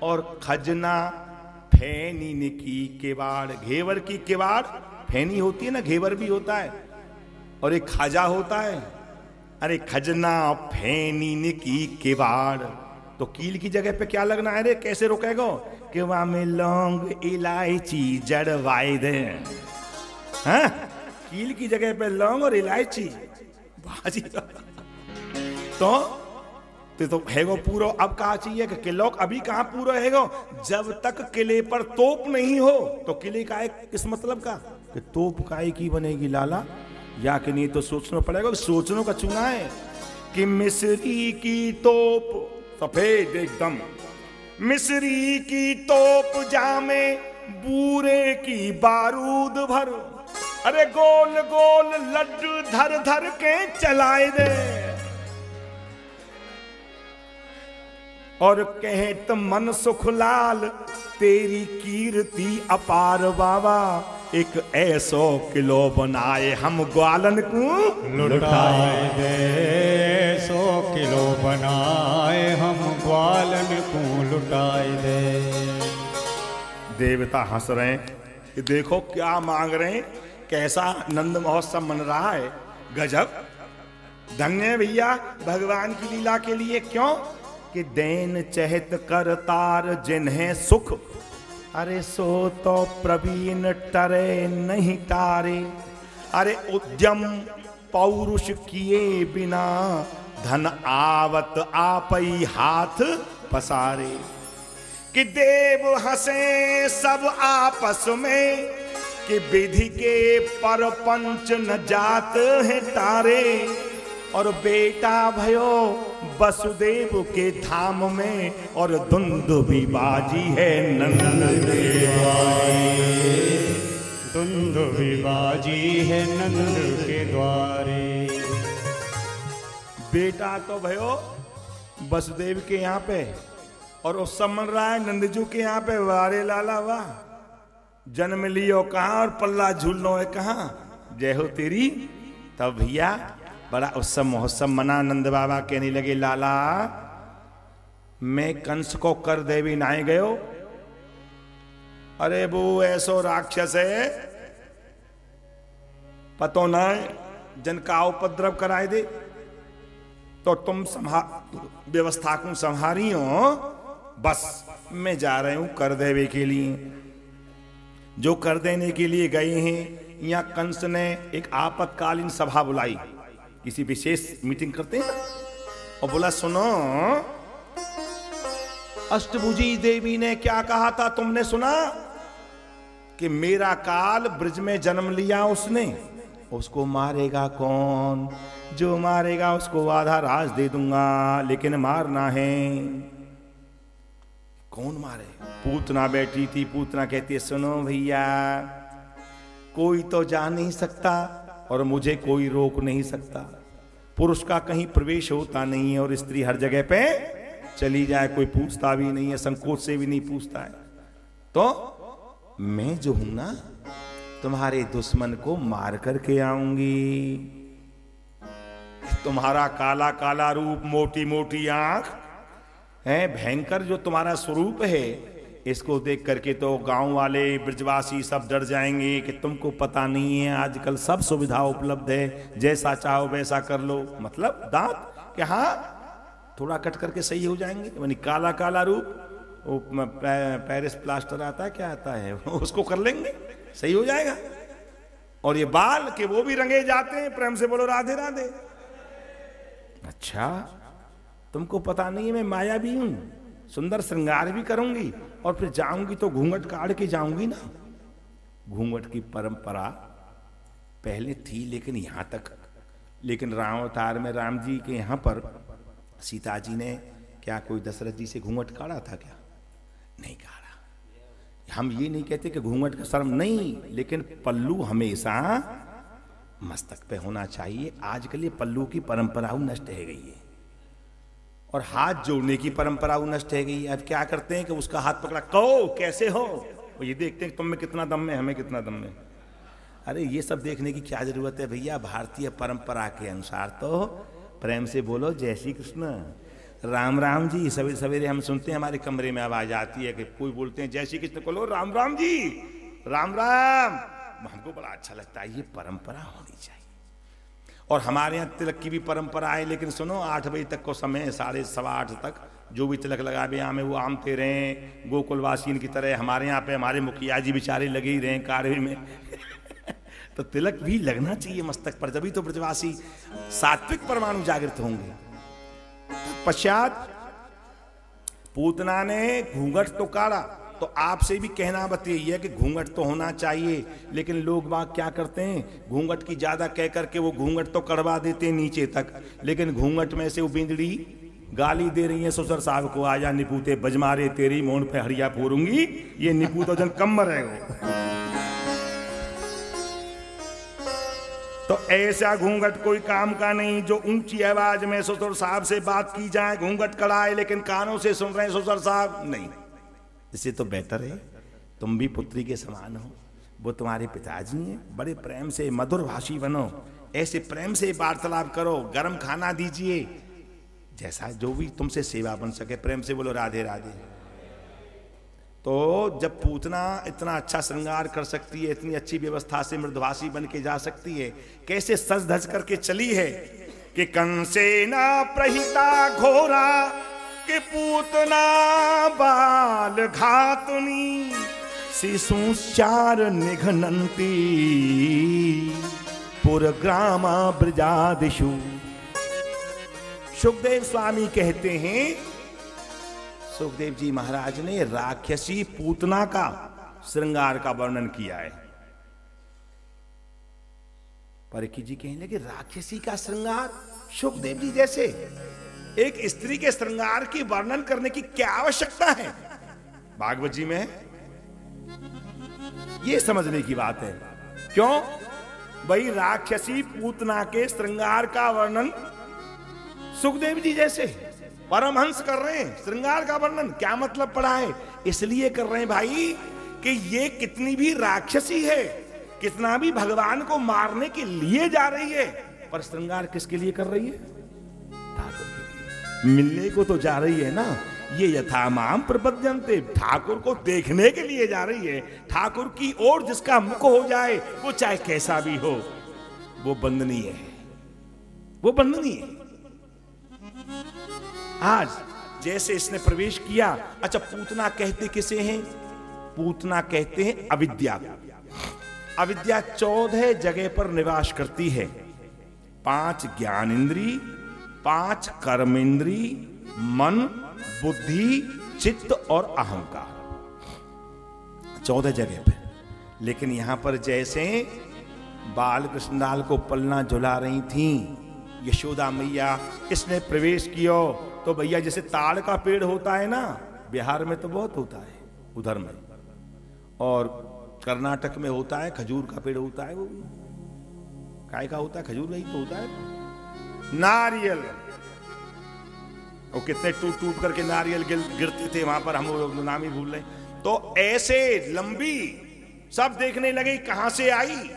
और खजना फैनी की केवाड़, घेवर की केवाड़, फैनी होती है ना, घेवर भी होता है, और एक खाजा होता है। अरे खजना फैनी की केवाड़, तो कील की जगह पे क्या लगना है रे? कैसे रोकेगा? केवा में लौंग इलायची जड़वाए दे। हाँ? कील की जगह पे लौंग और इलायची, बाजी। तो हैगो पूरा। अब कहा चाहिए कि किलो अभी कहां पूरा हैगो? जब तक किले पर तोप नहीं हो। तो किले का एक किस मतलब का कि तोप काय की बनेगी लाला, या कि नहीं तो सोचना पड़ेगा। सोचने का चुना है कि मिस्री की तोप सफेद एकदम, मिस्री की तोप जामे बूरे की बारूद भर, अरे गोल गोल लड्डू धर धर के चलाए दे, और कहे तो मन सुखलाल तेरी कीर्ति अपार बाबा, एक ऐसो किलो बनाए हम ग्वालन को लुटाए दे, 100 किलो बनाए हम ग्वालन को लुटाए दे। देवता हंस रहे हैं कि देखो क्या मांग रहे हैं, कैसा नंद महोत्सव मन रहा है, गजब। धन्य भैया भगवान की लीला के लिए। क्यों? कि देन चहत कर तार जिन्हें सुख, अरे सो तो प्रवीण टरे नहीं तारे, अरे उद्यम पौरुष किए बिना धन आवत आपई हाथ पसारे, कि देव हंसे सब आपस में, कि विधि के परपंच न जात है तारे, और बेटा भयो वसुदेव के धाम में, और दुंदुभी बाजी है नंद के द्वारे, दुंदुभी बाजी है नंद के द्वारे। बेटा तो भयो वसुदेव के यहाँ पे, और उस सब मन रहा है नंदजू के यहाँ पे। वारे लाला वाह, जन्म लियो कहाँ और पल्ला झूलो है कहाँ, जय हो तेरी। तब भैया बड़ा उत्सव महोत्सव मना। नंद बाबा कहने लगे लाला मैं कंस को कर देवी नाए गयो, अरे वो ऐसो राक्षस है पतो ना जन का उपद्रव कराए दे, तो तुम व्यवस्था को संभारी हो, बस मैं जा रही हूं कर देवे के लिए। जो कर देने के लिए गए हैं, यहाँ कंस ने एक आपातकालीन सभा बुलाई, किसी विशेष मीटिंग करते हैं, और बोला सुनो अष्टभुजी देवी ने क्या कहा था, तुमने सुना? कि मेरा काल ब्रज में जन्म लिया उसने, उसको मारेगा कौन? जो मारेगा उसको आधा राज दे दूंगा, लेकिन मारना है। कौन मारे? पूतना बैठी थी, पूतना कहती है सुनो भैया कोई तो जा नहीं सकता और मुझे कोई रोक नहीं सकता, पुरुष का कहीं प्रवेश होता नहीं है और स्त्री हर जगह पे चली जाए, कोई पूछता भी नहीं है, संकोच से भी नहीं पूछता है। तो मैं जो हूं ना तुम्हारे दुश्मन को मार करके आऊंगी। तुम्हारा काला काला रूप, मोटी मोटी आंख है, भयंकर जो तुम्हारा स्वरूप है, इसको देख करके तो गांव वाले ब्रजवासी सब डर जाएंगे कि तुमको पता नहीं है आजकल सब सुविधा उपलब्ध है, जैसा चाहो वैसा कर लो। मतलब दांत कि हाँ थोड़ा कट करके सही हो जाएंगे, यानी काला काला रूप, वो पेरिस प्लास्टर आता है, क्या आता है, उसको कर लेंगे, सही हो जाएगा। और ये बाल के वो भी रंगे जाते हैं, प्रेम से बोलो राधे राधे। अच्छा, तुमको पता नहीं है मैं माया भी हूं, सुंदर श्रृंगार भी करूंगी और फिर जाऊंगी तो घूंघट काट के जाऊंगी ना। घूंघट की परंपरा पहले थी लेकिन यहां तक, लेकिन राम अवतार में राम जी के यहां पर सीता जी ने क्या कोई दशरथ जी से घूंघट काढ़ा था क्या? नहीं काढ़ा। हम ये नहीं कहते कि घूंघट का शर्म नहीं, लेकिन पल्लू हमेशा मस्तक पे होना चाहिए। आजकल ये पल्लू की परंपरा नष्ट है गई है और हाथ जोड़ने की परंपरा नष्ट है गई है। अब क्या करते हैं कि उसका हाथ पकड़ा, कहो कैसे हो, और ये देखते हैं कि तुम में कितना दम है, हमें कितना दम है। अरे ये सब देखने की क्या जरूरत है भैया? भारतीय परंपरा के अनुसार तो प्रेम से बोलो जय श्री कृष्ण, राम राम जी। सवेरे सवेरे हम सुनते हैं हमारे कमरे में आवाज आती है कि कोई बोलते हैं जय श्री कृष्ण, बोलो राम राम जी, राम राम। हमको बड़ा अच्छा लगता है, ये परंपरा होनी चाहिए। और हमारे यहाँ तिलक की भी परंपरा है, लेकिन सुनो 8 बजे तक को समय है, 8:30 तक जो भी तिलक लगावे आम है वो आमते रहें, गोकुलवासियों की तरह। हमारे यहाँ पे हमारे मुखिया जी बेचारे लगे ही रहें कार्य में तो तिलक भी लगना चाहिए मस्तक पर, तभी तो ब्रजवासी सात्विक परमाणु जागृत होंगे। पश्चात पूतना ने घूंघट तो काढ़ा, तो आपसे भी कहना बताइए कि घूंघट तो होना चाहिए, लेकिन लोग बाग क्या करते हैं, घूंघट की ज्यादा कह करके वो घूंघट तो करवा देते हैं नीचे तक, लेकिन घूंघट में से वो बिंदड़ी गाली दे रही है ससुर साहब को, आजा निपूते बजमारे तेरी मोन पे हरिया फोरूंगी। ये निपू तो जन कम रहेगा। तो ऐसा घूंघट कोई काम का नहीं जो ऊंची आवाज में ससुर साहब से बात की जाए, घूंघट कड़ाए लेकिन कानों से सुन रहे हैं ससुर साहब, नहीं। इससे तो बेहतर है तुम भी पुत्री के समान हो, वो तुम्हारे पिताजी हैं, बड़े प्रेम से मधुर भाषी बनो, ऐसे प्रेम से वार्तालाप करो, गर्म खाना दीजिए, जैसा जो भी तुमसे सेवा बन सके, प्रेम से बोलो राधे राधे। तो जब पूतना इतना अच्छा श्रृंगार कर सकती है, इतनी अच्छी व्यवस्था से मृदभाषी बन के जा सकती है, कैसे सज धज करके चली है कि कंसे ना प्रहिता घोरा कि पूतना बाल घातुनी शिशुचार निघनंती पुरग्रामा ब्रजादिषु। सुखदेव स्वामी कहते हैं, सुखदेव जी महाराज ने राक्षसी पूतना का श्रृंगार का वर्णन किया है। परिकी जी कहने लगे राक्षसी का श्रृंगार, सुखदेव जी जैसे एक स्त्री के श्रृंगार की वर्णन करने की क्या आवश्यकता है? भागवत जी में ये समझने की बात है। क्यों भाई राक्षसी पूतना के श्रृंगार का वर्णन सुखदेव जी जैसे परमहंस कर रहे हैं, श्रृंगार का वर्णन क्या मतलब पड़ा है? इसलिए कर रहे हैं भाई कि ये कितनी भी राक्षसी है, कितना भी भगवान को मारने के लिए जा रही है, पर श्रृंगार किसके लिए कर रही है? ठाकुर के लिए। मिलने को तो जा रही है ना, ये यथा माम प्रपद्यन्ते, ठाकुर को देखने के लिए जा रही है। ठाकुर की ओर जिसका मुख हो जाए वो चाहे कैसा भी हो, वो बंदनीय है, वो बंदनीय है। आज जैसे इसने प्रवेश किया, अच्छा पूतना कहते किसे हैं? पूतना कहते हैं अविद्या। अविद्या 14 जगह पर निवास करती है, 5 ज्ञान इंद्री, 5 कर्म इंद्री, मन, बुद्धि, चित्त और अहंकार, 14 जगह पे। लेकिन यहां पर जैसे बाल कृष्णलाल को पलना झुला रही थी यशोदा मैया, इसने प्रवेश किया तो भैया जैसे ताड़ का पेड़ होता है ना, बिहार में तो बहुत होता है उधर में, और कर्नाटक में होता है खजूर का पेड़ होता है, वो काय का होता है, खजूर नहीं तो होता है नारियल, वो कितने टूट टूट करके नारियल गिरते थे वहां पर, हम लोग नाम ही भूल रहे। तो ऐसे लंबी सब देखने लगे कहां से आई,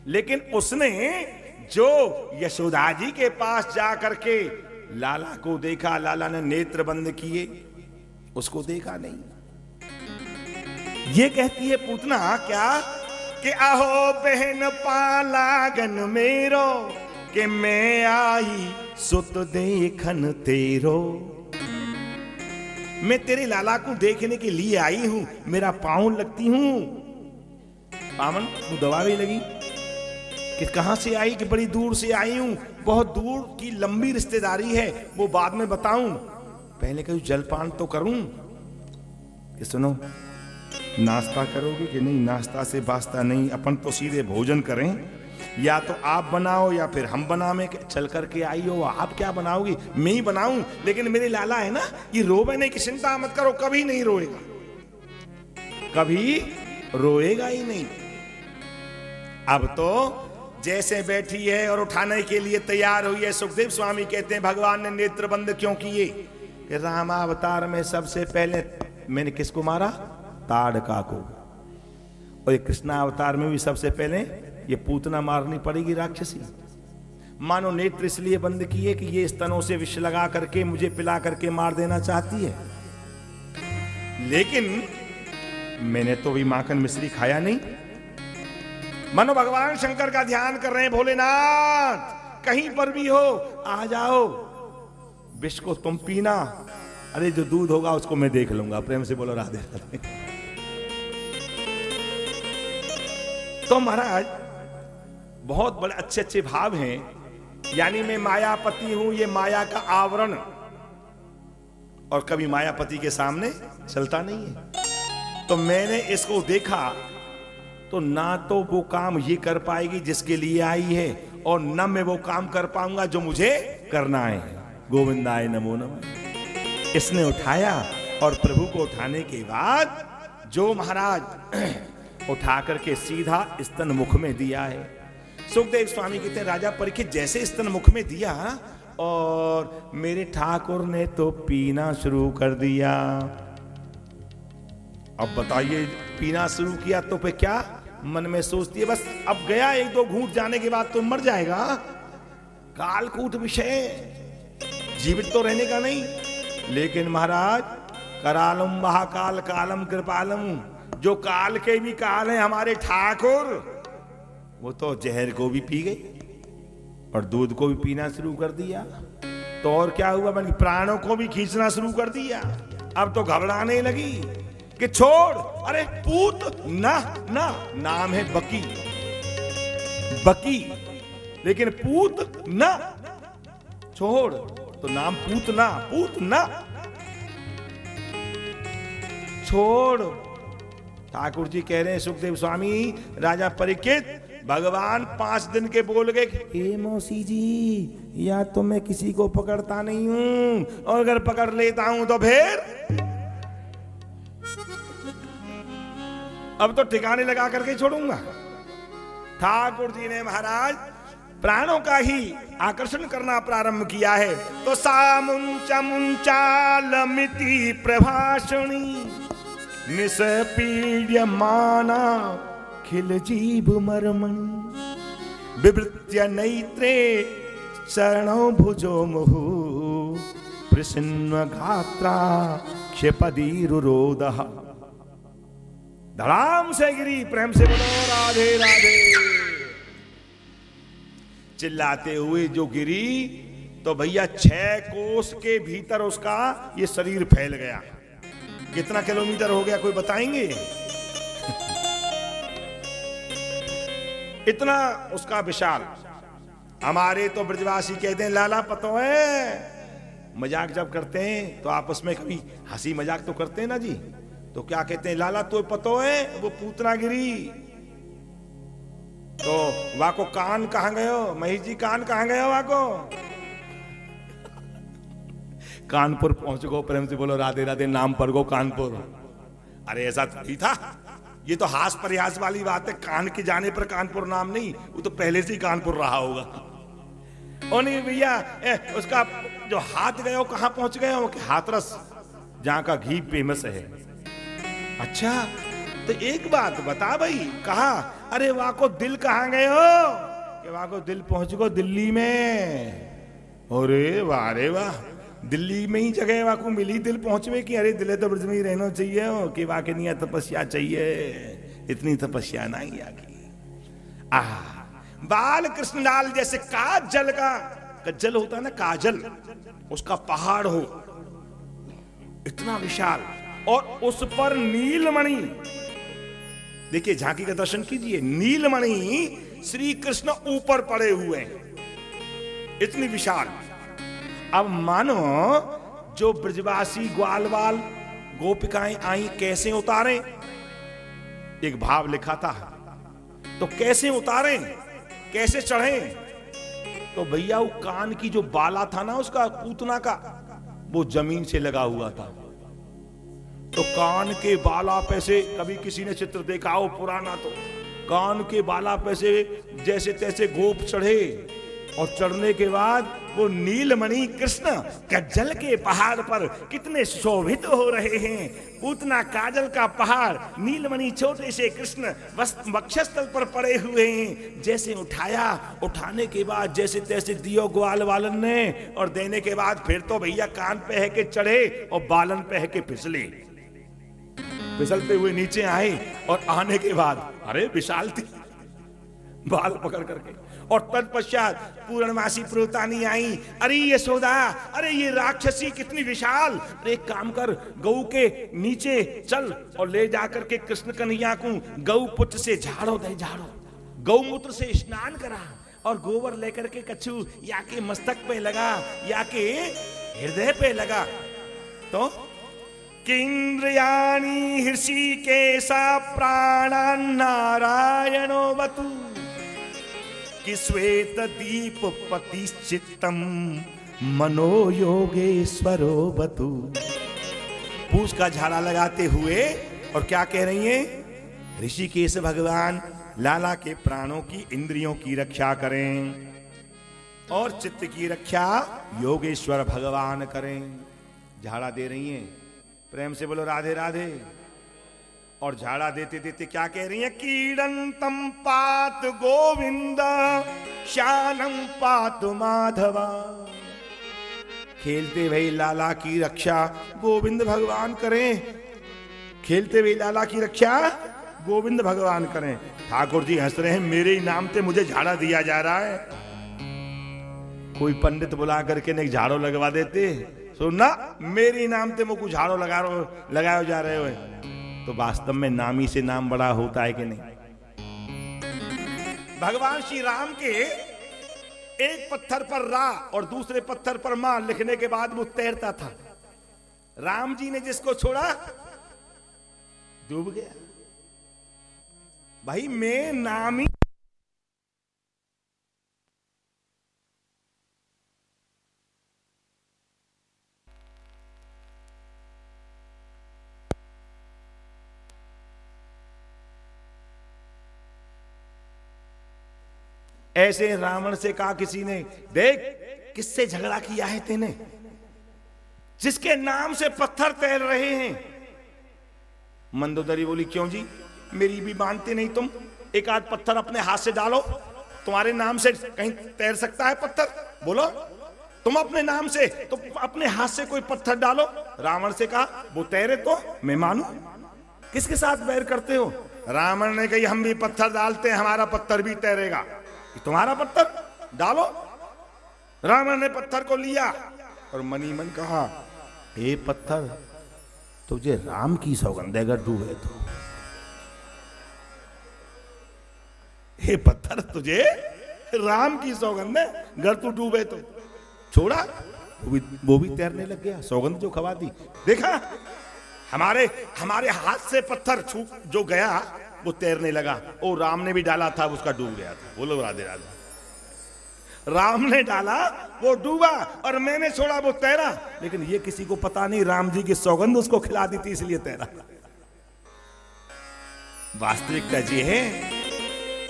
लेकिन उसने जो यशोदा जी के पास जा करके लाला को देखा, लाला ने नेत्र बंद किए, उसको देखा नहीं। ये कहती है पूतना क्या कि आहो बहन पालागन मेरो कि मैं आई सुत देखन तेरो, मैं तेरे लाला को देखने के लिए आई हूं, मेरा पाँव लगती हूं। पावन वो दबा भी लगी कि कहां से आई, कि बड़ी दूर से आई हूं, बहुत दूर की लंबी रिश्तेदारी है, वो बाद में बताऊं, पहले कहीं जलपान तो करूं। कि सुनो, नाश्ता करोगे कि नहीं? नाश्ता से वास्ता नहीं, अपन तो सीधे भोजन करें, या तो आप बनाओ या फिर हम बनावे। चल करके आई हो, आप क्या बनाओगी? मैं ही बनाऊं। लेकिन मेरे लाला है ना, ये रोवे नहीं की चिंता मत करो, कभी नहीं रोएगा, कभी रोएगा ही नहीं। अब तो जैसे बैठी है और उठाने के लिए तैयार हुई है, सुखदेव स्वामी कहते हैं भगवान ने नेत्र बंद क्यों किए? कि रामावतार में सबसे पहले मैंने किसको मारा? ताड़का को। और ये कृष्णावतार में भी सबसे पहले ये पूतना मारनी पड़ेगी, राक्षसी। मानो नेत्र इसलिए बंद किए कि ये स्तनों से विष लगा करके मुझे पिला करके मार देना चाहती है। लेकिन मैंने तो भी माखन मिश्री खाया नहीं। मानो भगवान शंकर का ध्यान कर रहे हैं, भोलेनाथ कहीं पर भी हो आ जाओ, विष को तुम पीना, अरे जो दूध होगा उसको मैं देख लूंगा। प्रेम से बोलो राधे राधे। तो महाराज बहुत बड़े अच्छे अच्छे भाव हैं। यानी मैं मायापति हूं, ये माया का आवरण, और कभी मायापति के सामने चलता नहीं है। तो मैंने इसको देखा तो ना तो वो काम ये कर पाएगी जिसके लिए आई है, और न मैं वो काम कर पाऊंगा जो मुझे करना है। गोविंदाय नमो नमः। इसने उठाया और प्रभु को उठाने के बाद जो महाराज उठा करके सीधा स्तन मुख में दिया है। सुखदेव स्वामी कहते हैं राजा परीक्षित जैसे स्तन मुख में दिया और मेरे ठाकुर ने तो पीना शुरू कर दिया। अब बताइए, पीना शुरू किया तो फिर क्या मन में सोचती है? बस अब गया, एक दो घूंट जाने के बाद तो मर जाएगा, कालकूट विषय, जीवित तो रहने का नहीं। लेकिन महाराज करालम महाकाल कालम कृपालम, जो काल के भी काल है हमारे ठाकुर, वो तो जहर को भी पी गई और दूध को भी पीना शुरू कर दिया। तो और क्या हुआ, बल्कि प्राणों को भी खींचना शुरू कर दिया। अब तो घबराने लगी कि छोड़, अरे पूत ना ना, नाम है बकी, बकी, लेकिन पूत ना छोड़, तो नाम पूतना, पूतना छोड़। ठाकुर जी कह रहे हैं सुखदेव स्वामी, राजा परीक्षित भगवान 5 दिन के बोल गए, हे मौसी जी, या तो मैं किसी को पकड़ता नहीं हूं, और अगर पकड़ लेता हूं तो फिर अब तो ठिकाने लगा करके छोड़ूंगा। ठाकुर जी ने महाराज प्राणों का ही आकर्षण करना प्रारंभ किया है। तो सामुंचा मुंचालमिति प्रभाषणी निसपीड्य माना खिल जीव मर्मणि विवृत्य नैत्रे शरणो भुजो मुहु प्रसन्न गात्रा क्षेपदीरुरोदः। धड़ाम से गिरी। प्रेम से बोलो राधे राधे। चिल्लाते हुए जो गिरी तो भैया 6 कोस के भीतर उसका ये शरीर फैल गया। कितना किलोमीटर हो गया कोई बताएंगे? इतना उसका विशाल। हमारे तो ब्रजवासी कहते हैं लाला पतो है, मजाक जब करते हैं तो आपस में कभी हंसी मजाक तो करते हैं ना जी, तो क्या कहते हैं, लाला तो पतो है वो पूतना गिरी। तो वहां को कान कहां गए हो महेश जी, कान कहां गए हो? वहां को कानपुर पहुंच गो। प्रेम से बोलो राधे राधे। नाम पर गो कानपुर। अरे ऐसा थोड़ी था, ये तो हास प्रयास वाली बात है। कान के जाने पर कानपुर नाम नहीं, वो तो पहले से ही कानपुर रहा होगा। ओ नहीं भैया, उसका जो हाथ गए हो कहां पहुंच गए हो? हाथरस, जहां का घी फेमस है। अच्छा, तो एक बात बता भाई, कहा? अरे वहां को दिल कहां गए हो? कि वहां को दिल पहुंच गो दिल्ली में। अरे वाह रे वाह, दिल्ली में ही जगह वहां को मिली दिल पहुंचवे की। अरे दिले तो ब्रज में ही रहना चाहिए हो कि वाकई नहीं तपस्या चाहिए, इतनी तपस्या नहीं आगे। बाल कृष्ण लाल जैसे काजल का, कज्जल होता है ना काजल, उसका पहाड़ हो इतना विशाल, और उस पर नीलमणि। देखिए झांकी का दर्शन कीजिए, नीलमणि श्री कृष्ण ऊपर पड़े हुए हैं। इतनी विशाल। अब मानो जो ब्रजवासी ग्वालवाल गोपिकाएं आई कैसे उतारे, एक भाव लिखा था, तो कैसे उतारे, कैसे चढ़े? तो भैया वो कान की जो बाला था ना उसका, पूतना का, वो जमीन से लगा हुआ था। तो कान के बाला पे से, कभी किसी ने चित्र देखा हो पुराना, तो कान के बाला पे से जैसे तैसे गोप चढ़े, और चढ़ने के बाद वो नीलमणि कृष्ण कज्जल के पहाड़ पर कितने शोभित हो रहे हैं। पूतना काजल का पहाड़, नीलमणि छोटे से कृष्ण वक्षस्थल पर पड़े हुए हैं। जैसे उठाया, उठाने के बाद जैसे तैसे दियो ग्वाल वालन ने, और देने के बाद फिर तो भैया कान पे है के चढ़े और बालन पे है के फिसले, फिसलते हुए नीचे आए। और आने के बाद अरे विशाल थी बाल पकड़ करके, और तत्पश्चात पूर्णमासी प्रोतानी आई, अरे यशोदा, अरे ये राक्षसी कितनी विशाल, अरे एक काम कर, गऊ के नीचे चल और ले जाकर के कृष्ण कन्हैया को गऊ पुत्र से झाड़ो दे, झाड़ो, गौमूत्र से स्नान करा, और गोबर लेकर के कछु या के मस्तक पे लगा या के हृदय पे लगा। तो किंद्रियाणि हृषिकेशा प्राणान् नारायणो वतु, कि श्वेत दीप पतिश्चित्तम मनो योगेश्वरो बतु। पूछ का झाड़ा लगाते हुए और क्या कह रही हैं? ऋषिकेश भगवान लाला के प्राणों की, इंद्रियों की रक्षा करें, और चित्त की रक्षा योगेश्वर भगवान करें। झाड़ा दे रही हैं, प्रेम से बोलो राधे राधे। और झाड़ा देते देते क्या कह रही है? कीड़ंतम पात गोविंद श्यानम पात माधवा। खेलते भाई लाला की रक्षा गोविंद भगवान करें, खेलते भाई लाला की रक्षा गोविंद भगवान करें। ठाकुर जी हंस रहे हैं, मेरे ही नाम से मुझे झाड़ा दिया जा रहा है। कोई पंडित बुला करके नहीं झाड़ो लगवा देते, सुनना, मेरे ही नाम से मुझको झाड़ो लगाए जा रहे हो। तो वास्तव में नामी से नाम बड़ा होता है कि नहीं? भगवान श्री राम के एक पत्थर पर रा और दूसरे पत्थर पर मां लिखने के बाद वो तैरता था। राम जी ने जिसको छोड़ा डूब गया। भाई मैं नामी ऐसे रावण से कहा किसी ने, देख किससे झगड़ा किया है तेने, जिसके नाम से पत्थर तैर रहे हैं। मंदोदरी बोली, क्यों जी, मेरी भी मानते नहीं तुम? एक आध पत्थर अपने हाथ से डालो, तुम्हारे नाम से कहीं तैर सकता है पत्थर? बोलो तुम अपने नाम से, तो अपने हाथ से कोई पत्थर डालो। रावण से कहा वो तैरे तो मैं मानू। किसके साथ बैर करते हो? रावण ने कही हम भी पत्थर डालते हैं, हमारा पत्थर भी तैरेगा। तुम्हारा पत्थर डालो। रावण ने पत्थर को लिया और मनी मन कहा, हे पत्थर, तुझे राम की सौगंध है अगर डूबे तो। हे पत्थर, तुझे राम की सौगंध है अगर तू डूबे तो। छोड़ा, वो भी तैरने लग गया, सौगंध जो खवा दी। देखा, हमारे हाथ से पत्थर जो गया वो तैरने लगा, और राम ने भी डाला था, उसका डूब गया था। बोलो राधे राधे। राम ने डाला वो डूबा और मैंने छोड़ा वो तैरा। लेकिन ये किसी को पता नहीं, राम जी की सौगंध उसको खिला दी थी इसलिए तैरा। वास्तविकता जी है,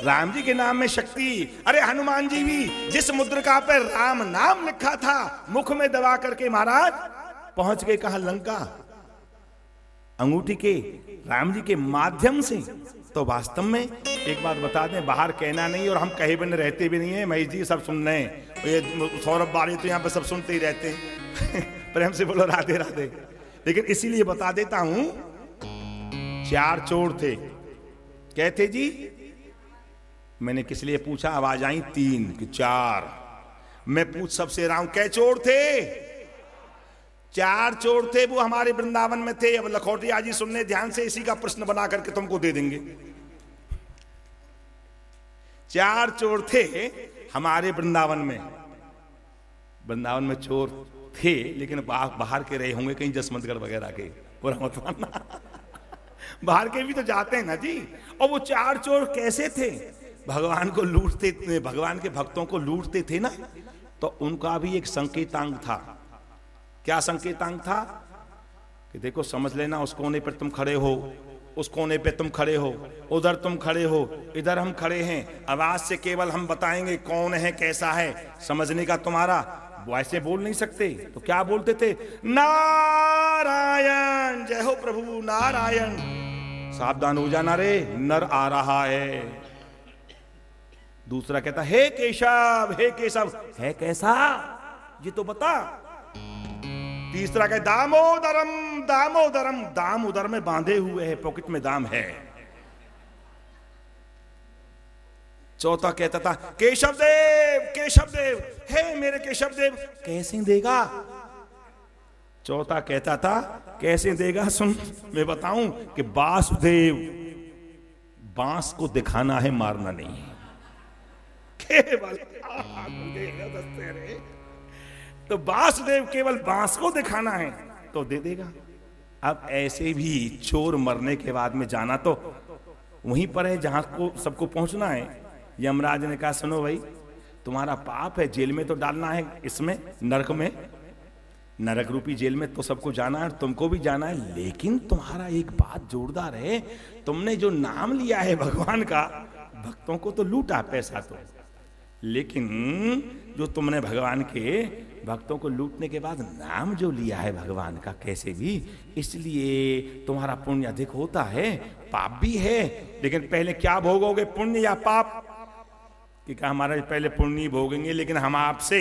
राम जी के नाम में शक्ति। अरे हनुमान जी भी जिस मुद्रिका पर राम नाम लिखा था मुख में दबा करके महाराज पहुंच गए कहां? लंका। अंगूठी के राम जी के माध्यम से। तो वास्तव में एक बात बता दें, बाहर कहना नहीं, और हम कहे बिना रहते भी नहीं है। महेश जी सब सुन रहे हैं, ये सौरभ बाड़ी तो यहाँ पे सब सुनते ही रहते हैं। प्रेम से बोलो राधे राधे। लेकिन इसीलिए बता देता हूं, 4 चोर थे। कहते जी, मैंने किस लिए पूछा, आवाज आई 3 कि 4। मैं पूछ सबसे रहा हूं, कै चोर थे? 4 चोर थे, वो हमारे वृंदावन में थे। अब लखोटिया जी सुनने ध्यान से, इसी का प्रश्न बना करके तुमको दे देंगे। 4 चोर थे हमारे वृंदावन में। वृंदावन में चोर थे, लेकिन बाहर के रहे होंगे कहीं जसवंतगढ़ वगैरह के, पूरा मत मानना। बाहर के भी तो जाते हैं ना जी। और वो 4 चोर कैसे थे? भगवान को लूटते, भगवान के भक्तों को लूटते थे ना, तो उनका भी एक संकेतांग था। क्या संकेतांग था? कि देखो समझ लेना, उस कोने पर तुम खड़े हो, उस कोने पे तुम खड़े हो, उधर तुम खड़े हो, इधर हम खड़े हैं, आवाज से केवल हम बताएंगे कौन है कैसा है, समझने का तुम्हारा। वैसे बोल नहीं सकते, तो क्या बोलते थे? नारायण, जय हो प्रभु नारायण। सावधान हो जाना रे, नर आ रहा है। दूसरा कहता हे केशव, हे केशव, है कैसा ये तो बता। तीसरा कहे दामोदरम, दामोदरम, दाम उधर में बांधे हुए है, पॉकेट में दाम है। चौथा कहता था केशव देव, केशव देव, हे मेरे केशव देव, कैसे देगा? चौथा कहता था कैसे देगा? सुन मैं बताऊं कि वासुदेव, बांस को दिखाना है, मारना नहीं है। केवल तो वासुदेव केवल बांस को दिखाना है तो दे देगा। अब ऐसे भी चोर मरने के बाद में जाना तो वहीं पर है जहां को सबको पहुंचना है। यमराज ने कहा सुनो भाई, तुम्हारा पाप है, जेल में तो डालना है, इसमें नरक में, नरक रूपी जेल में तो सबको जाना है, तुमको भी जाना है। लेकिन तुम्हारा एक बात जोरदार है, तुमने जो नाम लिया है भगवान का, भक्तों को तो लूटा पैसा तो, लेकिन जो तुमने भगवान के भक्तों को लूटने के बाद नाम जो लिया है भगवान का, कैसे भी, इसलिए तुम्हारा पुण्य अधिक होता है, पाप भी है। लेकिन पहले क्या भोगोगे, पुण्य या पाप? कि कहा हमारा पहले पुण्य भोगेंगे, लेकिन हम आपसे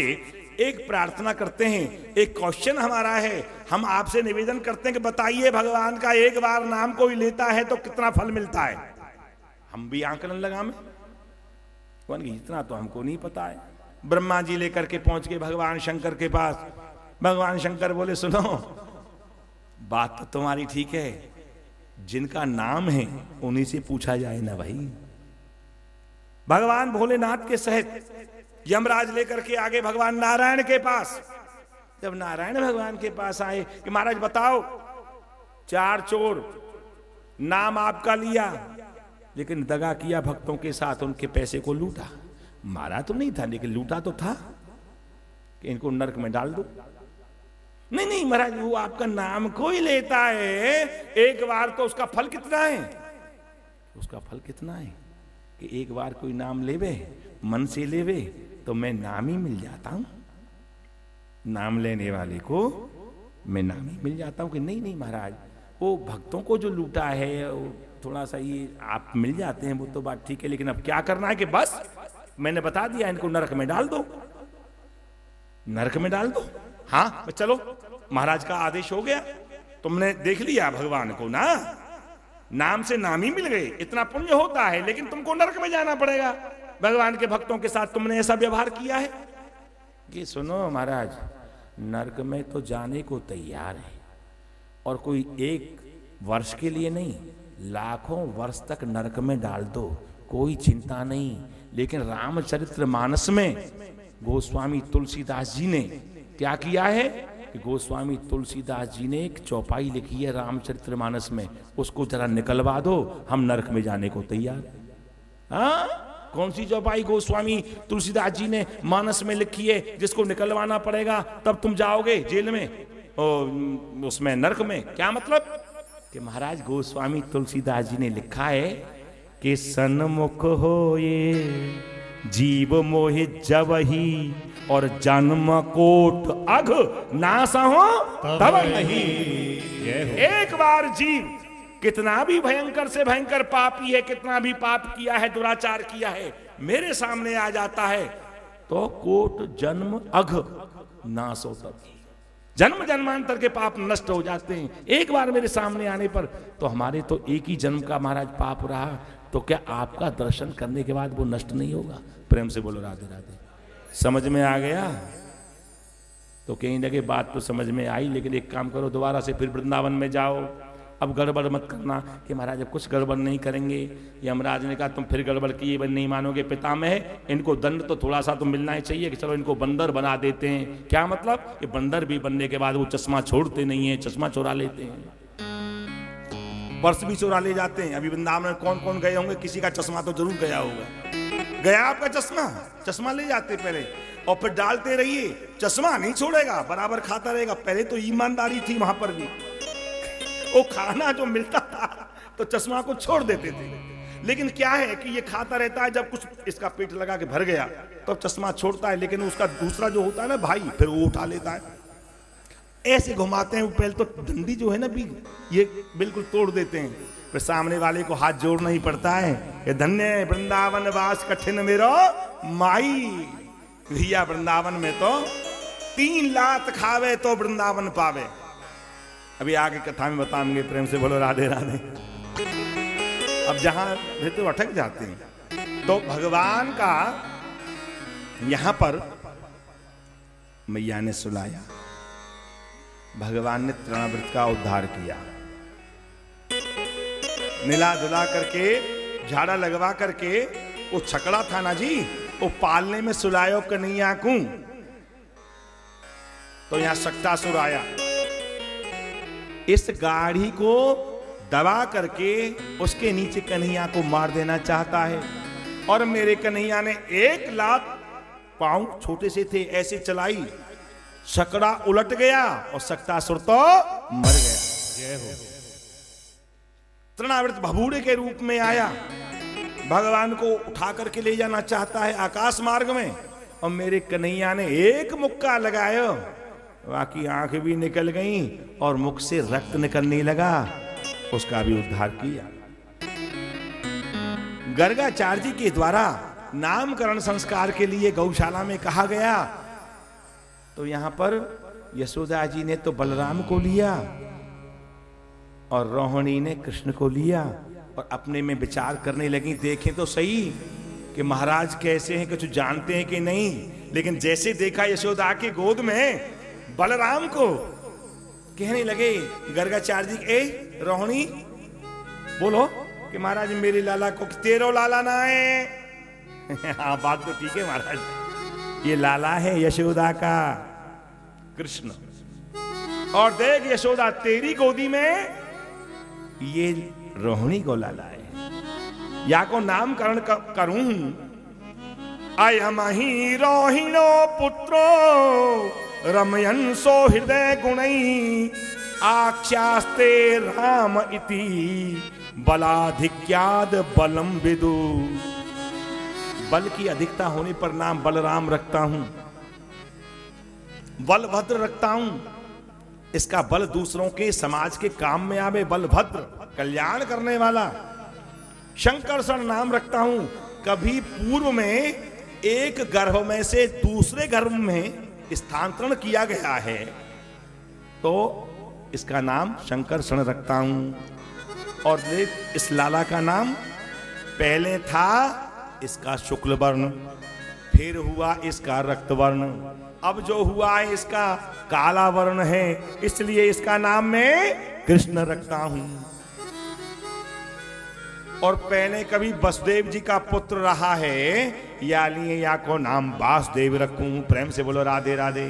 एक प्रार्थना करते हैं, एक क्वेश्चन हमारा है, हम आपसे निवेदन करते हैं कि बताइए भगवान का एक बार नाम कोई लेता है तो कितना फल मिलता है? हम भी आंकलन लगा में इतना तो हमको नहीं पता है। ब्रह्मा जी लेकर के पहुंच गए भगवान शंकर के पास। भगवान शंकर बोले सुनो, बात तो तुम्हारी ठीक है, जिनका नाम है उन्हीं से पूछा जाए ना भाई। भगवान भोलेनाथ के सहित यमराज लेकर के आगे भगवान नारायण के पास। जब नारायण भगवान के पास आए कि महाराज बताओ, 4 चोर, नाम आपका लिया, लेकिन दगा किया भक्तों के साथ, उनके पैसे को लूटा। मारा तो नहीं था, लेकिन लूटा तो था कि इनको नरक में डाल दो। नहीं नहीं महाराज, वो आपका नाम कोई लेता है, एक बार तो उसका फल कितना है? उसका फल कितना है कि एक बार कोई नाम लेवे, मन से लेवे, तो मैं नाम ही मिल जाता हूं, नाम लेने वाले को मैं नाम ही मिल जाता हूं। कि नहीं नहीं महाराज, वो भक्तों को जो लूटा है थोड़ा सा ये आप मिल जाते हैं, वो तो बात ठीक है, लेकिन अब क्या करना है कि बस मैंने बता दिया, इनको नरक में डाल दो, नरक में डाल दो। हाँ चलो, महाराज का आदेश हो गया, तुमने देख लिया भगवान को ना, नाम से नाम ही मिल गए, इतना पुण्य होता है, लेकिन तुमको नरक में जाना पड़ेगा। भगवान के भक्तों के साथ तुमने ऐसा व्यवहार किया है कि सुनो महाराज, नरक में तो जाने को तैयार है, और कोई 1 वर्ष के लिए नहीं, लाखों वर्ष तक नरक में डाल दो, कोई चिंता नहीं। लेकिन रामचरितमानस में गोस्वामी तुलसीदास जी ने क्या किया है कि गोस्वामी तुलसीदास जी ने एक चौपाई लिखी है रामचरितमानस में, उसको जरा निकलवा दो, हम नरक में जाने को तैयार। हाँ, कौन सी चौपाई गोस्वामी तुलसीदास जी ने मानस में लिखी है, जिसको निकलवाना पड़ेगा तब तुम जाओगे जेल में, और उसमें नरक में? क्या मतलब कि महाराज गोस्वामी तुलसीदास जी ने लिखा है कि सन्मुख हो ये जीव मोहि जब ही, और जन्म कोट अघ नासा हो तब नहीं। एक बार जीव कितना भी भयंकर से भयंकर पापी है, कितना भी पाप किया है, दुराचार किया है, मेरे सामने आ जाता है तो कोट जन्म अघ नासो तब, जन्म जन्मांतर के पाप नष्ट हो जाते हैं एक बार मेरे सामने आने पर। तो हमारे तो एक ही जन्म का महाराज पाप रहा, तो क्या आपका दर्शन करने के बाद वो नष्ट नहीं होगा? प्रेम से बोलो राधे राधे। समझ में आ गया? तो कहीं जगह बात तो समझ में आई, लेकिन एक काम करो, दोबारा से फिर वृंदावन में जाओ, अब गड़बड़ मत करना कि महाराज अब कुछ गड़बड़ नहीं करेंगे। यमराज ने कहा तुम फिर गड़बड़ किए नहीं मानोगे पितामह, इनको दंड तो थोड़ा सा तो मिलना ही चाहिए कि चलो इनको बंदर बना देते हैं। क्या मतलब कि बंदर भी बनने के बाद वो चश्मा छोड़ते नहीं है, चश्मा चुरा लेते हैं, पर्स भी चुरा ले जाते हैं। अभी वृंदावन में कौन कौन गए होंगे, किसी का चश्मा तो जरूर गया होगा। गया आपका चश्मा, चश्मा ले जाते पहले और फिर डालते रहिए, चश्मा नहीं छोड़ेगा, बराबर खाता रहेगा। पहले तो ईमानदारी थी वहां पर भी, वो खाना जो मिलता था तो चश्मा को छोड़ देते थे। लेकिन क्या है कि ये खाता रहता है, जब कुछ इसका पेट लगा के भर गया तो चश्मा छोड़ता है, लेकिन उसका दूसरा जो होता है ना भाई, फिर वो उठा लेता है, ऐसे घुमाते हैं। पहले तो डंडी जो है ना भी ये बिल्कुल तोड़ देते हैं, फिर सामने वाले को हाथ जोड़ना ही पड़ता है कि धन्य वृंदावन वास कठिन मेरो माई। भैया वृंदावन में तो 3 लात खावे तो वृंदावन पावे। अभी आगे कथा में बताएंगे, प्रेम से बोलो राधे राधे। अब जहां रहते हो अटक जाते हैं। तो भगवान का यहां पर मैया ने सुलाया, भगवान ने तृणावृत का उद्धार किया, निला धुला करके झाड़ा लगवा करके वो छकड़ा था ना जी, वो पालने में सुलायो कन्हैया को। तो यहां सक्तासुर आया, इस गाड़ी को दबा करके उसके नीचे कन्हैया को मार देना चाहता है। और मेरे कन्हैया ने 1 लात, पांव छोटे से थे, ऐसे चलाई, छकड़ा उलट गया और सक्तासुर तो मर गया। जय हो। तृणावृत भभूड़े के रूप में आया, भगवान को उठा करके ले जाना चाहता है आकाश मार्ग में, और मेरे कन्हैया ने एक मुक्का लगाया, बाकी आंख भी निकल गई और मुख से रक्त निकलने लगा, उसका भी उद्धार किया। गर्गाचार्य जी के द्वारा नामकरण संस्कार के लिए गौशाला में कहा गया, तो यहां पर यशोदा जी ने तो बलराम को लिया और रोहिणी ने कृष्ण को लिया, और अपने में विचार करने लगी, देखें तो सही कि महाराज कैसे हैं, कुछ जानते हैं कि नहीं। लेकिन जैसे देखा यशोदा के गोद में बलराम को, कहने लगे गर्गाचार्य जी, ए रोहिणी बोलो कि महाराज मेरे लाला को तेरो लाला ना है। हाँ बात तो ठीक है महाराज, ये लाला है यशोदा का कृष्ण, और देख यशोदा तेरी गोदी में ये रोहिणी को लाला है, या को नामकरण करूं, अयमहि रोहिणो पुत्रो रमयन सो हृदय गुणै आख्यास्ते राम इति बलाधिक्याद बलम विदु। बल की अधिकता होने पर नाम बलराम रखता हूं, बलभद्र रखता हूं, इसका बल दूसरों के समाज के काम में आवे, बलभद्र कल्याण करने वाला। शंकरषण नाम रखता हूं, कभी पूर्व में एक गर्भ में से दूसरे गर्भ में स्थानांतरण किया गया है तो इसका नाम शंकरषण रखता हूं। और देख इस लाला का नाम पहले था इसका शुक्ल वर्ण, फिर हुआ इसका रक्त वर्ण, अब जो हुआ है इसका काला वर्ण है, इसलिए इसका नाम मैं कृष्ण रखता हूं। और पहले कभी वसुदेव जी का पुत्र रहा है, या लिए या को नाम वासुदेव रखूं। प्रेम से बोलो राधे राधे।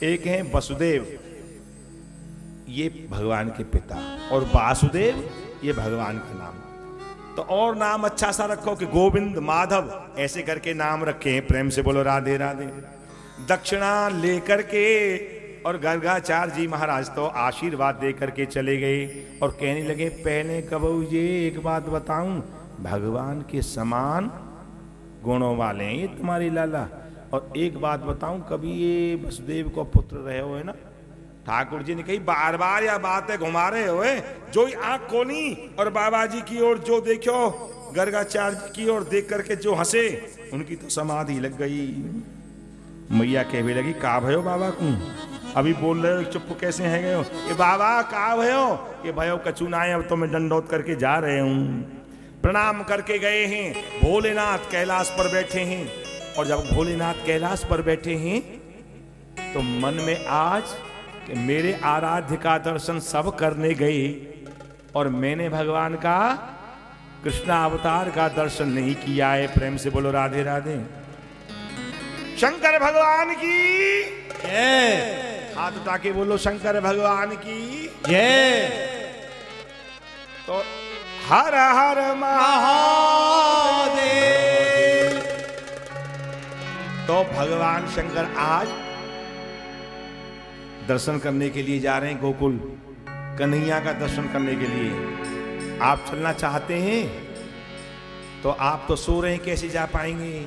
एक है वसुदेव, ये भगवान के पिता, और वासुदेव ये भगवान का नाम। तो और नाम अच्छा सा रखो कि गोविंद माधव, ऐसे करके नाम रखे। प्रेम से बोलो राधे राधे। दक्षिणा लेकर के और गर्गाचार्य जी महाराज तो आशीर्वाद दे करके चले गए और कहने लगे, पहले कबू ये एक बात बताऊं, भगवान के समान गुणों वाले हैं ये तुम्हारी लाला, और एक बात बताऊं, कभी ये वसुदेव को पुत्र रहे हुए ना। ठाकुर जी ने कही बार बार या बातें घुमा रहे हुए, जो आंख खोली और बाबा जी की ओर जो देखो, गर्गाचार्य जी की ओर देख करके जो हंसे, उनकी तो समाधि लग गई। मैया कहने लगी, का भयो बाबा को अभी बोल रहे हो, चुप कैसे है गए हो? कि बाबा का भयो? कि भयो कछु ना है, अब तो मैं दंडोत करके जा रहे हूं। प्रणाम करके गए हैं, भोलेनाथ कैलाश पर बैठे हैं। और जब भोलेनाथ कैलाश पर बैठे हैं तो मन में आज कि मेरे आराध्य का दर्शन सब करने गए और मैंने भगवान का कृष्णा अवतार का दर्शन नहीं किया है। प्रेम से बोलो राधे राधे। शंकर भगवान की जय। हाथ उठा के बोलो शंकर भगवान की जय। तो हर हर महादेव। तो भगवान शंकर आज दर्शन करने के लिए जा रहे हैं गोकुल, कन्हैया का दर्शन करने के लिए। आप चलना चाहते हैं तो आप तो सो रहे हैं, कैसे जा पाएंगे?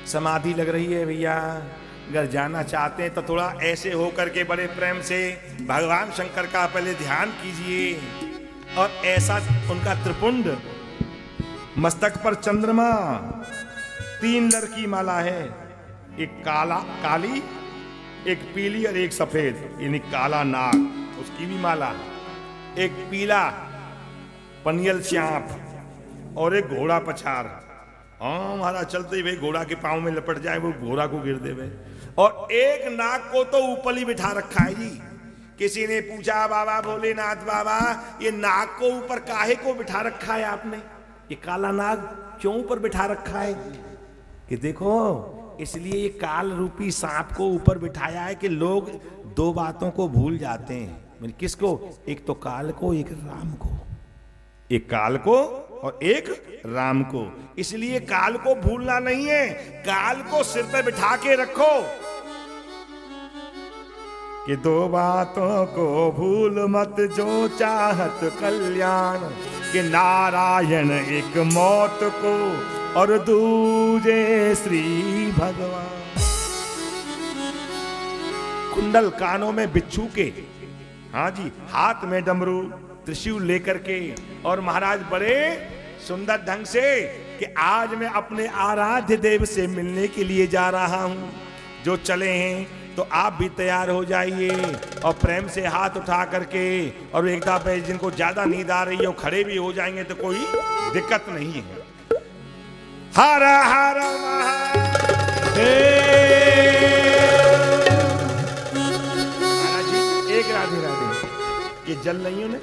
समाधि लग रही है भैया। अगर जाना चाहते हैं तो थोड़ा ऐसे हो करके बड़े प्रेम से भगवान शंकर का पहले ध्यान कीजिए। और ऐसा उनका त्रिपुंड, मस्तक पर चंद्रमा, 3 लड़की माला है, एक काली, एक पीली और एक सफेद, यानी काला नाग, उसकी भी माला, एक पीला पनियल चांप और एक घोड़ा पछार। हाँ महाराज, चलते हुए घोड़ा के पांव में लपट जाए, वो घोड़ा को गिर देवे। और एक नाग को तो ऊपर ही बिठा रखा है जी। किसी ने पूछा, बाबा भोलेनाथ बाबा, ये नाग को ऊपर काहे को बिठा रखा है आपने? ये काला नाग क्यों ऊपर बिठा रखा है? कि देखो, इसलिए ये काल रूपी सांप को ऊपर बिठाया है कि लोग 2 बातों को भूल जाते हैं। किसको? एक तो काल को, एक राम को। एक काल को और एक राम को। इसलिए काल को भूलना नहीं है, काल को सिर पे बिठा के रखो कि 2 बातों को भूल मत, जो चाहत कल्याण, कि नारायण एक मौत को और दूजे श्री भगवान। कुंडल कानों में बिच्छू के, हाँ जी, हाथ में डमरू, त्रिशूल लेकर के, और महाराज बड़े सुंदर ढंग से कि आज मैं अपने आराध्य देव से मिलने के लिए जा रहा हूं। जो चले हैं तो आप भी तैयार हो जाइए और प्रेम से हाथ उठा करके, और एक दफे जिनको ज्यादा नींद आ रही है वो खड़े भी हो जाएंगे तो कोई दिक्कत नहीं है। हर हर महादेव। महाराज जी, एक राधे राधे। ये जल नहीं हो ना?